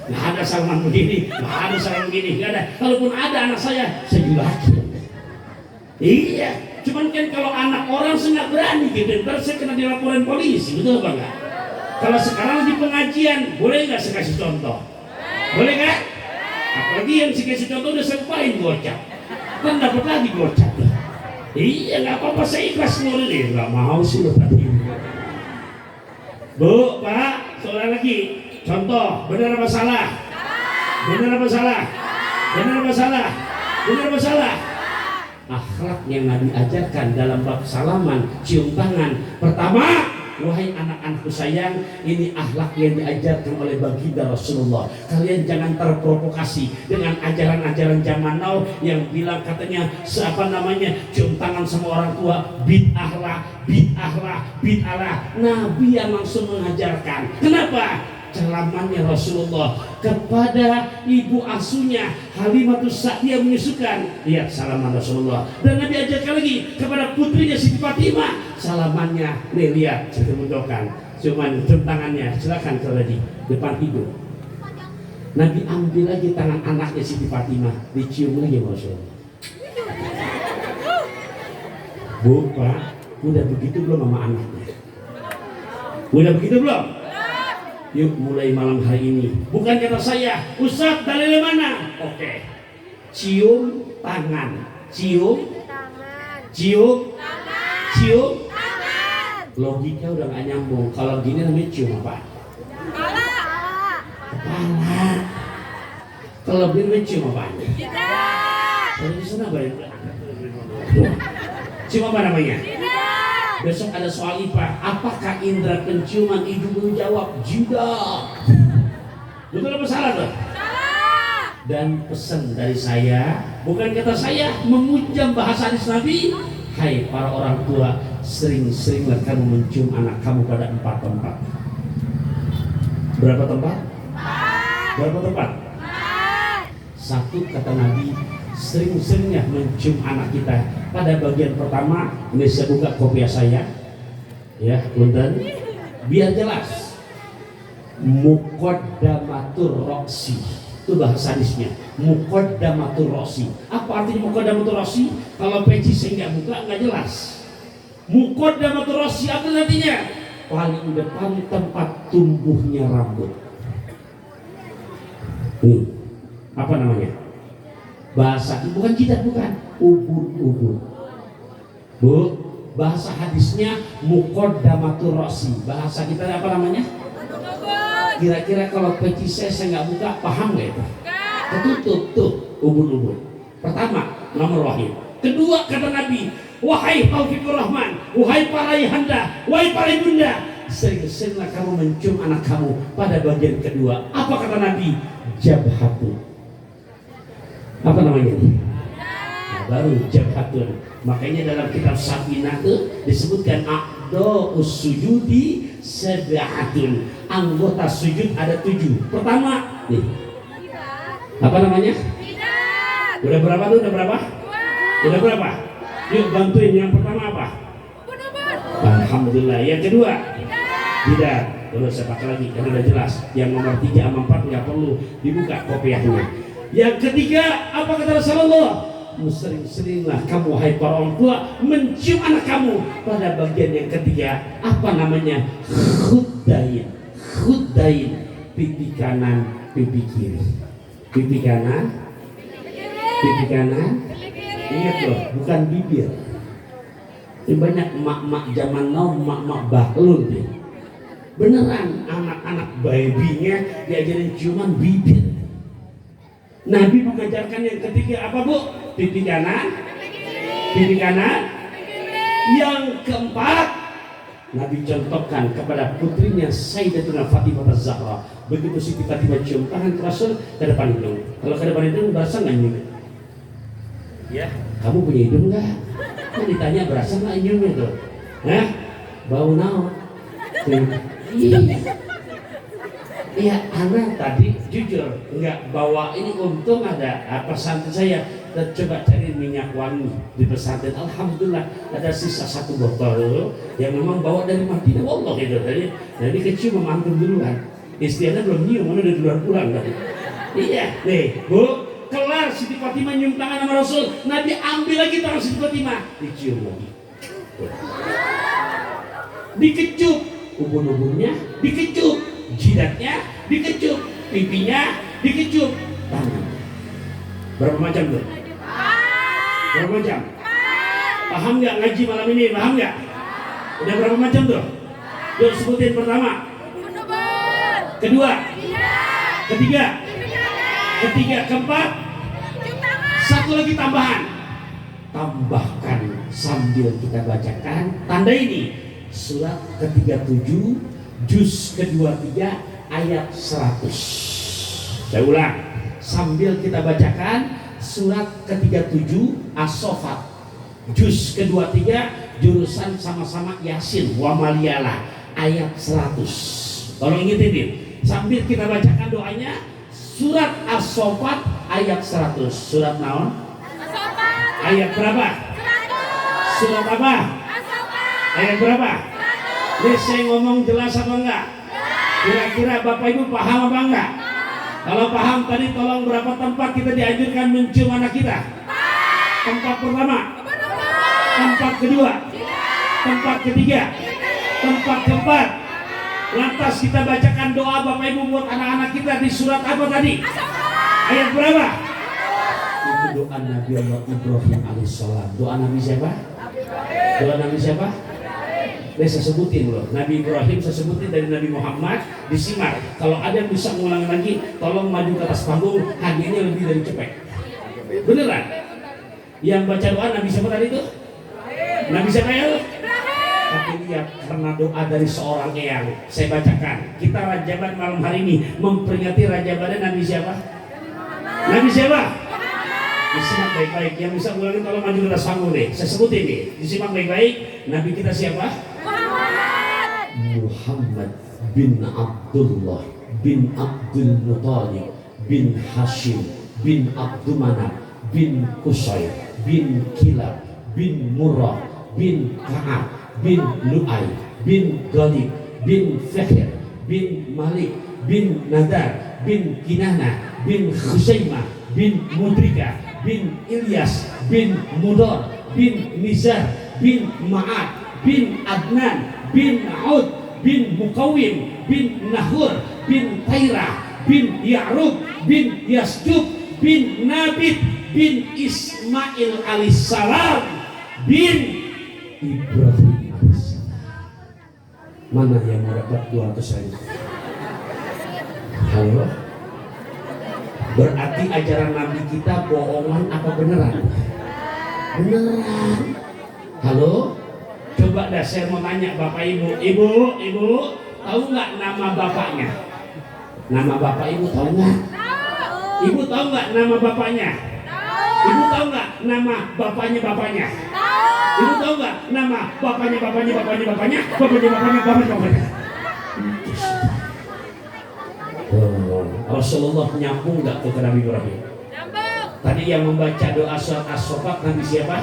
ada salaman begini, nggak ada salaman begini, nggak ada. Kalaupun ada anak saya julakin. Iya, cuman kan kalau anak orang nggak berani gitu, ntar saya kena dilaporin polisi, betul apa enggak? Kalau sekarang di pengajian, boleh nggak saya kasih contoh? Boleh nggak? Apalagi yang saya kasih contoh udah saya lupain gocap, kan dapat lagi gocap. Iya nggak apa-apa, saya ikhlas ngurusin. Nggak mau sih lo tadi. Bu, Pak, soal lagi. Contoh, benar apa salah? Benar apa salah? Benar apa salah? Benar apa salah? Akhlak yang Nabi ajarkan dalam bab salaman, cium tangan. Pertama, wahai anak-anakku sayang, ini akhlak yang diajarkan oleh baginda Rasulullah. Kalian jangan terprovokasi dengan ajaran-ajaran zaman now yang bilang katanya cium tangan sama orang tua bid'ah lah. Nabi yang langsung mengajarkan. Kenapa? Celamannya Rasulullah kepada ibu asuhnya Halimatus Sa'diyah menyusukan, lihat salaman Rasulullah. Dan Nabi ajarkan lagi kepada putrinya Siti Fatimah, salamannya nih, lihat saya mundokan, cuman cium tangannya, silakan kalau di depan hidung. Nabi ambil lagi tangan anaknya Siti Fatimah, dicium lagi Rasulullah. Bu, Pak, udah begitu belum sama anaknya? Udah begitu belum? Yuk mulai malam hari ini, bukan kata saya, Ustaz dalilnya mana? Oke. Cium tangan, cium tangan. Logika udah gak nyambung. Kalau gini namanya cium apa? Kepala. Kalau gini namanya cium apa? Kalau di sana apa ya? Cium apa namanya? Besok ada soal IPA, apakah indera penciuman? Ibu jawab jidat. Betul apa salah tuh? Salah. Dan pesan dari saya, bukan kata saya, memujam bahasa hadis Nabi. Hai para orang tua, sering-seringlah kamu mencium anak kamu pada 4 tempat. Berapa tempat? 4. Berapa tempat? 4. 1 kata Nabi, sering-seringnya mencium anak kita pada bagian pertama. Ini saya buka kopiah saya ya, punten, biar jelas. Muqaddamatur roksi, itu bahasa hadisnya. Muqaddamatur roksi, apa artinya muqaddamatur roksi? Kalau peci saya nggak buka nggak jelas. Muqaddamatur roksi apa artinya? Paling depan tempat tumbuhnya rambut. Nih, apa namanya? Bahasa bukan jidat, bukan ubun. Bu, bahasa hadisnya muqaddamatur ra'si. Bahasa kita apa namanya? Kira-kira kalau peci saya nggak buka, paham nggak itu? Ketutup tuh ubun. Pertama, nomor wahid. Kedua kata Nabi, wahai Taufikur Rahman, wahai para ayahanda, wahai para ibunda, sering-seringlah kamu mencium anak kamu pada bagian kedua. Apa kata Nabi? Jabhatu. Apa namanya ini? Baru jabhatun. Makanya dalam kitab Safinah itu disebutkan a'dha'us sujudi sab'atun. Anggota sujud ada 7. Pertama nih, apa namanya? Udah berapa tuh? Udah berapa? Yuk bantuin. Yang pertama apa? Alhamdulillah. Yang kedua? Tidak. Terus saya pakai lagi karena udah jelas. Yang nomor 3 sama 4 nggak perlu dibuka kopiahnya. Yang ketiga, apa kata Rasulullah? Sering-seringlah kamu hai para orang tua mencium anak kamu pada bagian yang ketiga. Apa namanya? Khuddain. Pipi kanan, pipi kiri. Pipi kanan. Ingat loh, bukan bibir. Ini banyak emak-emak zaman now, emak-emak bahlul deh. Beneran anak-anak babynya diajarin ciuman bibir. Nabi mengajarkan yang ketiga apa, Bu? Pipi kanan. Yang keempat, Nabi contohkan kepada putrinya Sayyidatuna Fatimah Az-Zahra. Begitu Siti Fatimah cium tangan ke Rasul, ke depan hidung. Kalau ke depan hidung berasa nggak nyium? Ya, kamu punya hidung nggak? Kan ditanya berasa nggak nyiumnya tuh? Hah? Bau naon? Iya, anak tadi jujur nggak bawa ini, untung ada pesantren saya dan coba cari minyak wangi di pesantren. Alhamdulillah ada sisa 1 botol yang memang bawa dari Madinah. Wallah gitu tadi. Jadi kecium memantul duluan. Istrinya belum nyium, mana udah duluan pulang tadi. Iya, nih Bu, kelar Siti Fatimah nyium tangan sama Rasul, Nabi ambil lagi tangan Siti Fatimah, dicium lagi. Dikecup ubun-ubunnya, dikecup jidatnya, dikecup pipinya, dikecup tangan. Berapa macam tuh? Berapa macam? Paham nggak ngaji malam ini? Paham nggak? Udah berapa macam tuh? Yuk sebutin pertama, kedua, ketiga, keempat, satu lagi tambahan. Tambahkan sambil kita bacakan tanda ini surat ke-37 juz ke-23 ayat 100. Saya ulang, sambil kita bacakan surat ke-37 As-Saffat juz ke-23 jurusan sama-sama Yasin wa Maliyala ayat 100. Tolong ingetin nih, sambil kita bacakan doanya surat As-Saffat ayat 100. Surat naon? Ayat berapa? Surat apa? Ayat berapa? Ini saya ngomong jelas apa enggak? Kira-kira Bapak Ibu paham apa enggak? Kalau paham tadi tolong berapa tempat kita dianjurkan mencium anak kita? Tempat pertama, tempat kedua, tempat ketiga, tempat keempat. Lantas kita bacakan doa Bapak Ibu buat anak-anak kita di surat apa tadi? Ayat berapa? Itu doa Nabi Allah Ibrahim alaihissalam. Doa Nabi siapa? Doa Nabi siapa? Saya sebutin loh, Nabi Ibrahim saya sebutin dari Nabi Muhammad, disimak. Kalau ada yang bisa ngulang lagi, tolong maju ke atas panggung, hadiahnya lebih dari cepet. Beneran? Yang baca doa Nabi siapa tadi itu? Nabi siapa ya? Tapi lihat, karena doa dari seorang eyang, saya bacakan. Kita Rajaban malam hari ini memperingati Rajabannya Nabi siapa? Nabi siapa? Disimak baik-baik, yang bisa ngulangin tolong maju ke atas panggung deh. Saya sebutin nih, disimak baik-baik. Nabi kita siapa? Muhammad bin Abdullah bin Abdul Muttalib bin Hashim bin Abdul Manaf bin Qusay bin Kilab bin Murrah bin Ka'ab bin Lu'ay bin Ghalib bin Fihir bin Malik bin Nadar bin Kinana bin Khusaimah bin Mudrika bin Ilyas bin Mudar bin Mizar bin Ma'ad bin Adnan bin Aud bin Mukawim bin Nahur bin Tairah bin Ya'rub bin Yasjub bin Nabit bin Ismail alaihissalam bin Ibrahim alaihissalam. Mana yang mau dapat 200.000? Halo? Berarti ajaran Nabi kita bohongan apa beneran? Beneran. Halo? Coba dah saya mau tanya Bapak Ibu, Ibu tahu nggak nama bapaknya? Nama Bapak Ibu tahu nggak? Ibu tahu nggak nama bapaknya? Ibu tahu nggak nama bapaknya? Ibu tahu nggak nama bapaknya? Rasulullah nyambung nggak ke Nabi Ibrahim? Tadi yang membaca doa surat As-Saffat Nabi siapa?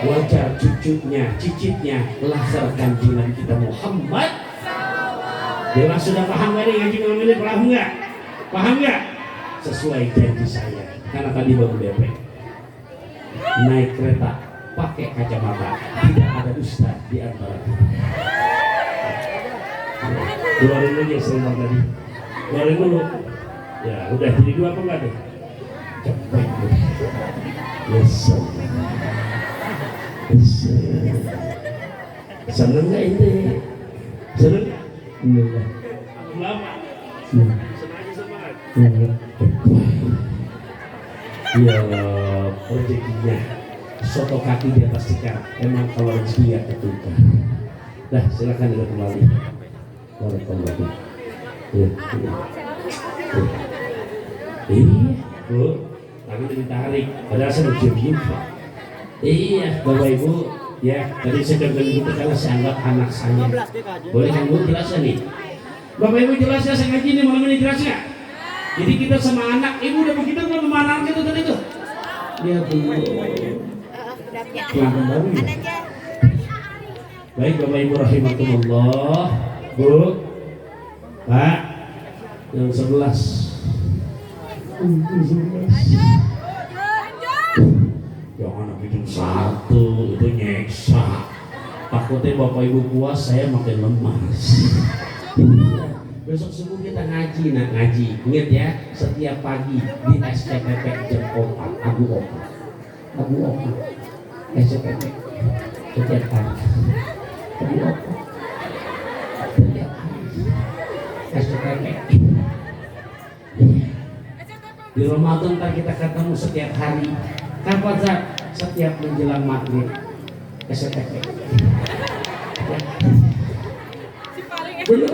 Wajar cucunya, cicitnya, lahir kanjeng Nabi kita Muhammad. Dewa sudah paham gak nih ngaji malam ini? Paham nggak? Paham nggak? Sesuai janji saya, karena tadi baru DP. Naik kereta, pakai kacamata, tidak ada dusta di antara kita. Keluarin aja sebentar tadi. Keluarin dulu. Ya udah jadi 2 apa enggak tuh? Cepet. Yes. Seneng nggak ini? Seneng? Alhamdulillah. Lama. Senang. Senang. Ya rezekinya soto kaki dia pastikan. Emang kalau rezeki ya ketukar. Dah silakan kita kembali. Waalaikumsalam. Iya. Bu, tapi ditarik. Padahal saya bercium juga. Iya, Bapak Ibu, ya tadi saya bilang gitu karena saya anggap anak saya. Boleh kan Bu jelasnya nih? Bapak Ibu jelasnya saya ngaji nih malam ini jelasnya. Jadi kita sama anak, Ibu udah begitu belum sama anak itu tadi tuh? Ya belum. Udah Baru ya? aja. Baik Bapak Ibu rahimakumullah, Bu, Pak, yang 11. Jangan bikin satu, itu nyeksa. Takutnya Bapak Ibu puas, saya makin lemas. Besok subuh kita ngaji, ngaji. Ingat ya, setiap pagi di SPPP jam 4, Abu Opa, SPPP setiap hari. Abu Opa, setiap hari. SPPP. Di Ramadan ntar kita ketemu setiap hari. Kapan Zak? Setiap menjelang maghrib. SPPP. Belum.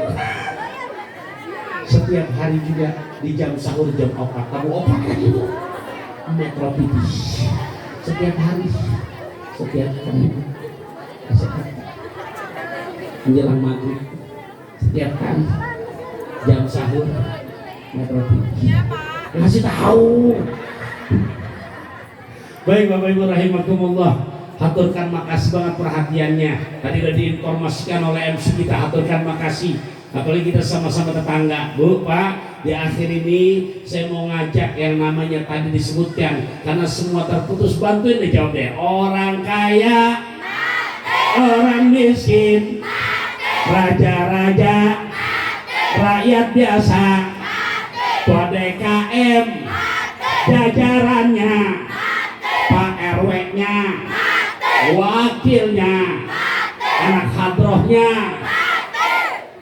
Setiap hari juga di jam sahur jam 4 kamu opak lagi bu Metro TV setiap hari menjelang maghrib setiap hari jam sahur Metro TV ngasih tahu. Baik Bapak Ibu rahimakumullah, haturkan makasih banget perhatiannya. Tadi sudah diinformasikan oleh MC kita, haturkan makasih. Apalagi kita sama-sama tetangga, Bu, Pak. Di akhir ini saya mau ngajak yang namanya tadi disebutkan, karena semua terputus, bantuin deh jawab deh. Orang kaya, orang miskin, raja-raja, rakyat biasa, PDKM, jajarannya, Pak RW-nya, wakilnya, anak hadrohnya,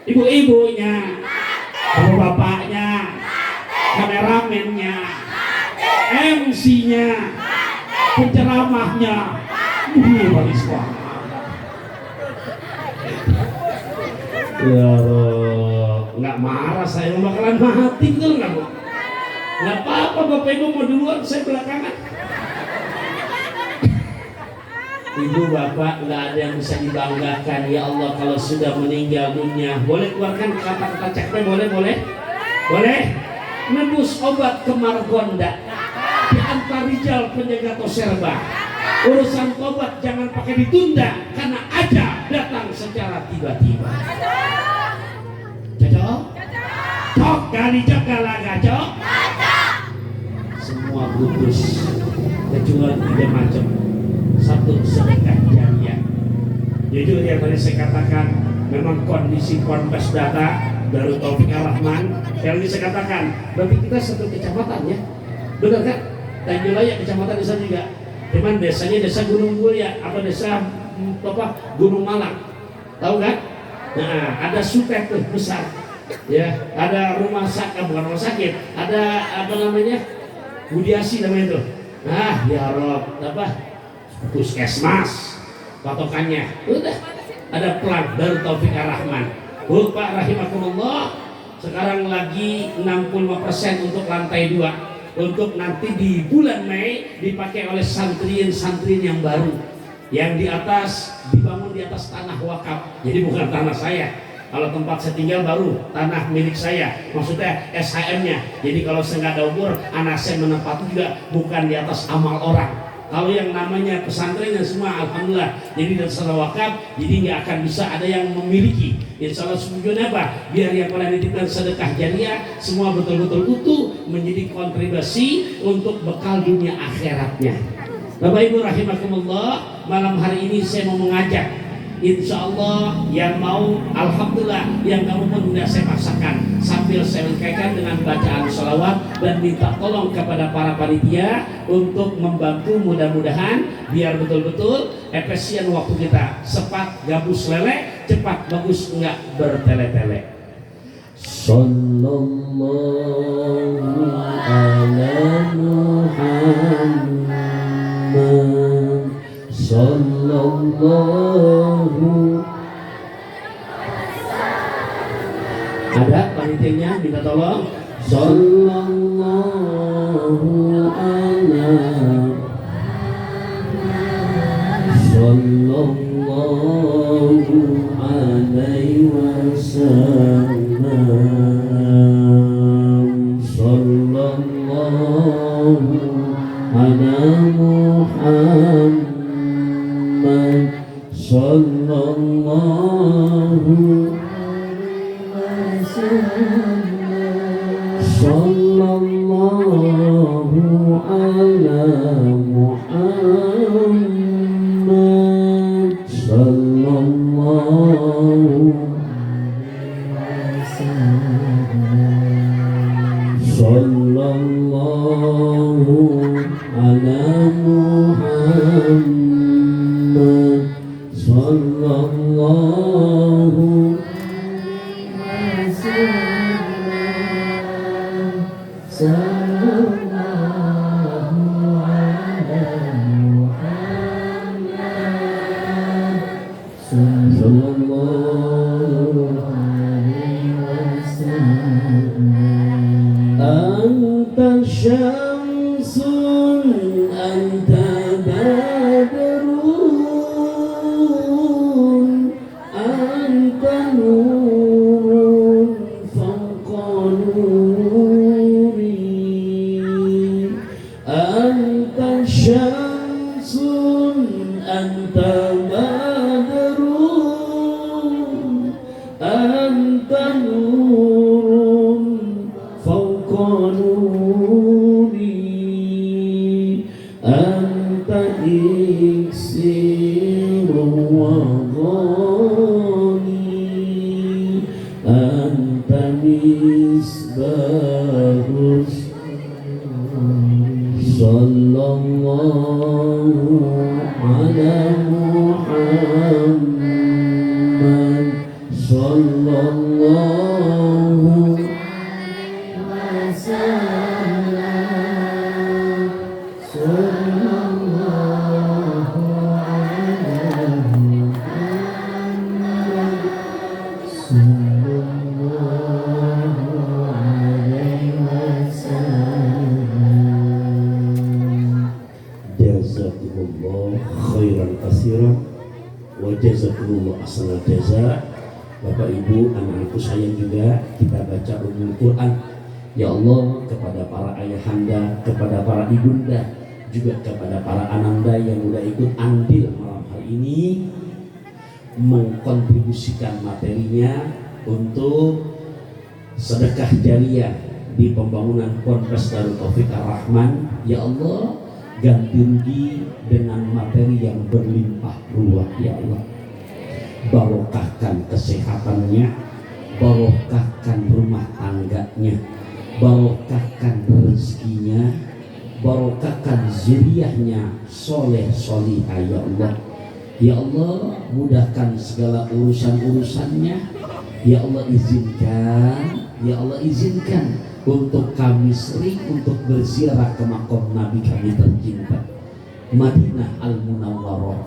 ibu-ibunya, bapak-bapaknya, kameramennya, MC-nya, penceramahnya, ya nggak marah saya, bakalan mati betul nggak Bu? Nggak apa-apa Bapak Ibu mau duluan, saya belakangan. Ibu bapak nggak ada yang bisa dibanggakan ya Allah kalau sudah meninggal dunia. Boleh keluarkan kata-kata cekpe, boleh nebus obat ke Margonda di Antarijal penjaga Toserba. Urusan tobat jangan pakai ditunda karena ajal datang secara tiba-tiba. Cocok? Cok kali jaga laga cok. Semua gugus kecuali 3 macam. Satu, sedekah jariah. Jujur yang tadi saya katakan, memang kondisi Ponpes Data Darut Taufik Ar-Rahman yang ini saya katakan, berarti kita satu kecamatan ya, benar kan? Tanjung Layak kecamatan desa juga. Cuman desanya desa Gunung Mulia, apa desa Gunung Malang, tahu kan? Nah, ada sutet tuh besar, ya, ada rumah sakit, bukan rumah sakit, ada apa namanya, Budiasi namanya itu. Nah, ya Rob, apa? Puskesmas patokannya udah ada pelan Darut Taufik Ar-Rahman. Bu Pak rahimakumullah, sekarang lagi 65% untuk lantai 2 untuk nanti di bulan Mei dipakai oleh santriin yang baru yang di atas dibangun di atas tanah wakaf, jadi bukan tanah saya. Kalau tempat saya tinggal baru tanah milik saya, maksudnya SHM-nya. Jadi kalau saya nggak ada umur, anak saya menempati juga bukan di atas amal orang. Kalau yang namanya pesantren dan semua alhamdulillah jadi terserah wakaf, jadi nggak akan bisa ada yang memiliki. Insya Allah tujuannya apa? Biar yang pada nitipkan sedekah jariah semua betul-betul utuh menjadi kontribusi untuk bekal dunia akhiratnya. Bapak Ibu rahimakumullah, malam hari ini saya mau mengajak, insya Allah yang mau, alhamdulillah, yang kamu pun tidak saya paksakan, sambil saya lengkapkan dengan bacaan sholawat dan minta tolong kepada para panitia untuk membantu, mudah-mudahan biar betul-betul efisien waktu kita, cepat gabus lele, cepat bagus, enggak bertele-tele. Sallallahu ala Muhammad sallallahu. Ada panitianya minta tolong. Sallallahu ala sallallahu alaihi wasallam sallallahu ala Sallallahu ala Muhammad. Sallallahu ala Muhammad. Sallallahu Anta syamsun anta badrun anta nurun fawqa nuri anta syamsun anta badrun anta nurun fawqa nuri anta iksiru wa ghani anta misbahus. Sallallahu ala Muhammad. Sallallahu jazakumullah khairan katsiran wa jazakumullah ahsanal jazaa. Bapak Ibu, anak-anakku sayang juga, kita baca Ummul Quran. Ya Allah, kepada para ayahanda, kepada para ibunda, juga kepada para ananda yang udah ikut andil malam hari ini mengkontribusikan materinya untuk sedekah jariyah di pembangunan Ponpes Darut Taufik Ar-Rahman. Ya Allah, ganti rugi dengan materi yang berlimpah ruah. Ya Allah, barokahkan kesehatannya, barokahkan rumah tangganya, barokahkan rezekinya, barokahkan zuriyahnya soleh solihah. Ya Allah, ya Allah, mudahkan segala urusan-urusannya. Ya Allah, izinkan, ya Allah, izinkan untuk kami sering untuk berziarah ke makam Nabi kami tercinta Madinah Al-Munawwarah,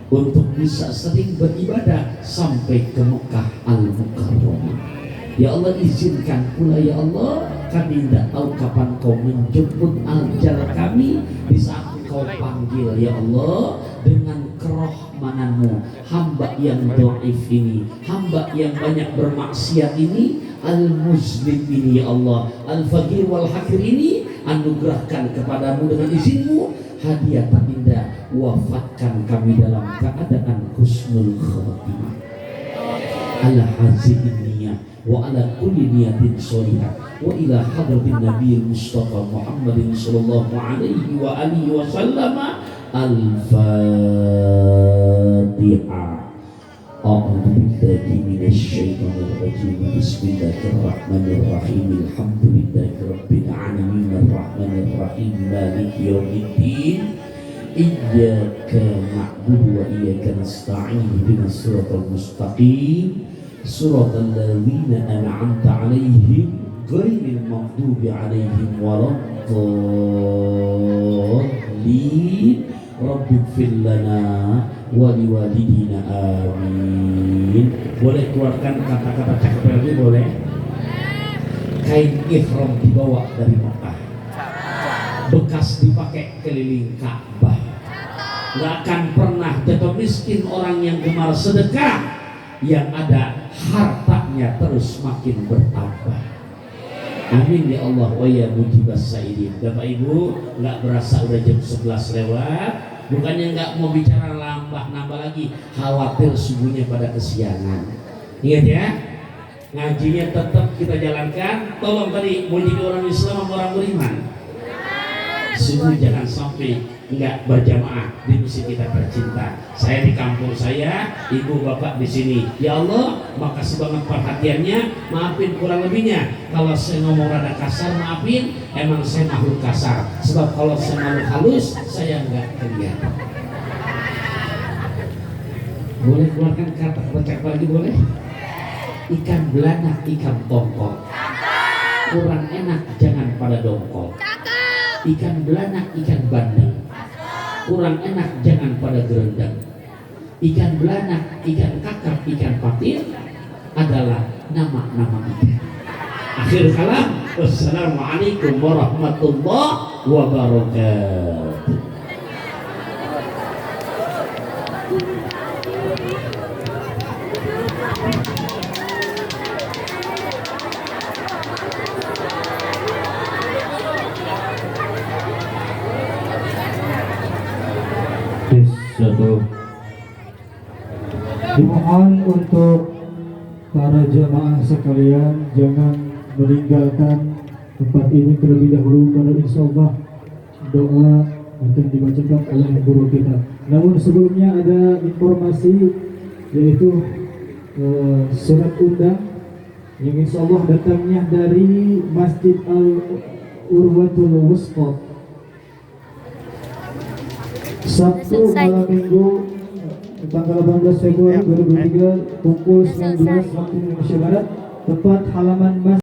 untuk bisa sering beribadah sampai ke Mekah Al-Mukarramah. Ya Allah, izinkan pula ya Allah, kami tidak tahu kapan kau menjemput ajal kami, di saat kau panggil ya Allah dengan kerahmananmu. Hamba yang dhaif ini, hamba yang banyak bermaksiat ini, al-muslim ini ya Allah, al-faqir wal hakir ini, anugerahkan kepadamu dengan izinmu hadiah tak indah, wafatkan kami dalam keadaan husnul khatimah ala hazin niyah wa ala kulli niyatin sholihah wa ila hadratin nabiyil mustafa Muhammadin sallallahu alaihi wa alihi wa sallama. Al-Fatihah. A'udzu billahi minasy syaithanir rajim. Bismillahirrahmanirrahim. Alhamdulillahi rabbil alamin arrahmanir rahim maliki yaumiddin. Iyyaka na'budu wa iyyaka nasta'in ihdinas siratal mustaqim siratal ladzina an'amta 'alaihim ghairil maghdubi 'alaihim waladdallin. Rabbighfir lana wa liwalidina amin. Boleh keluarkan kata-kata cakep lagi, boleh? Kain ihram dibawa dari Mekah, bekas dipakai keliling Ka'bah. Gak akan pernah jatuh miskin orang yang gemar sedekah, yang ada hartanya terus makin bertambah. Amin ya Allah wa ya mujibas saidin. Bapak Ibu, gak berasa udah jam 11 lewat. Bukannya gak mau bicara nambah lagi, khawatir subuhnya pada kesiangan. Ingat ya, ngajinya tetap kita jalankan. Tolong tadi mau jadi orang Islam atau orang beriman, sungguh jangan sampai enggak berjamaah di masjid kita tercinta. Saya di kampung saya, ibu bapak di sini. Ya Allah, makasih banget perhatiannya. Maafin kurang lebihnya. Kalau saya ngomong rada kasar, maafin. Emang saya makhluk kasar. Sebab kalau saya makhluk halus, saya enggak kelihatan. Boleh keluarkan kata recak lagi boleh? Ikan belanak, ikan tongkol. Kurang enak, jangan pada dongkol. Ikan belanak, ikan bandeng. Kurang enak, jangan pada gerendang. Ikan belanak, ikan kakap, ikan patin adalah nama-nama ikan. Akhir kalam, wassalamualaikum warahmatullahi wabarakatuh. Satu. Dimohon untuk para jamaah sekalian jangan meninggalkan tempat ini terlebih dahulu karena insya Allah doa akan dibacakan oleh guru kita. Namun sebelumnya ada informasi yaitu surat undang yang insya Allah datangnya dari Masjid Al-Urwatul Wusqa. Sabtu malam minggu tanggal 18 Februari 2023 pukul 19 waktu Indonesia Barat, tepat halaman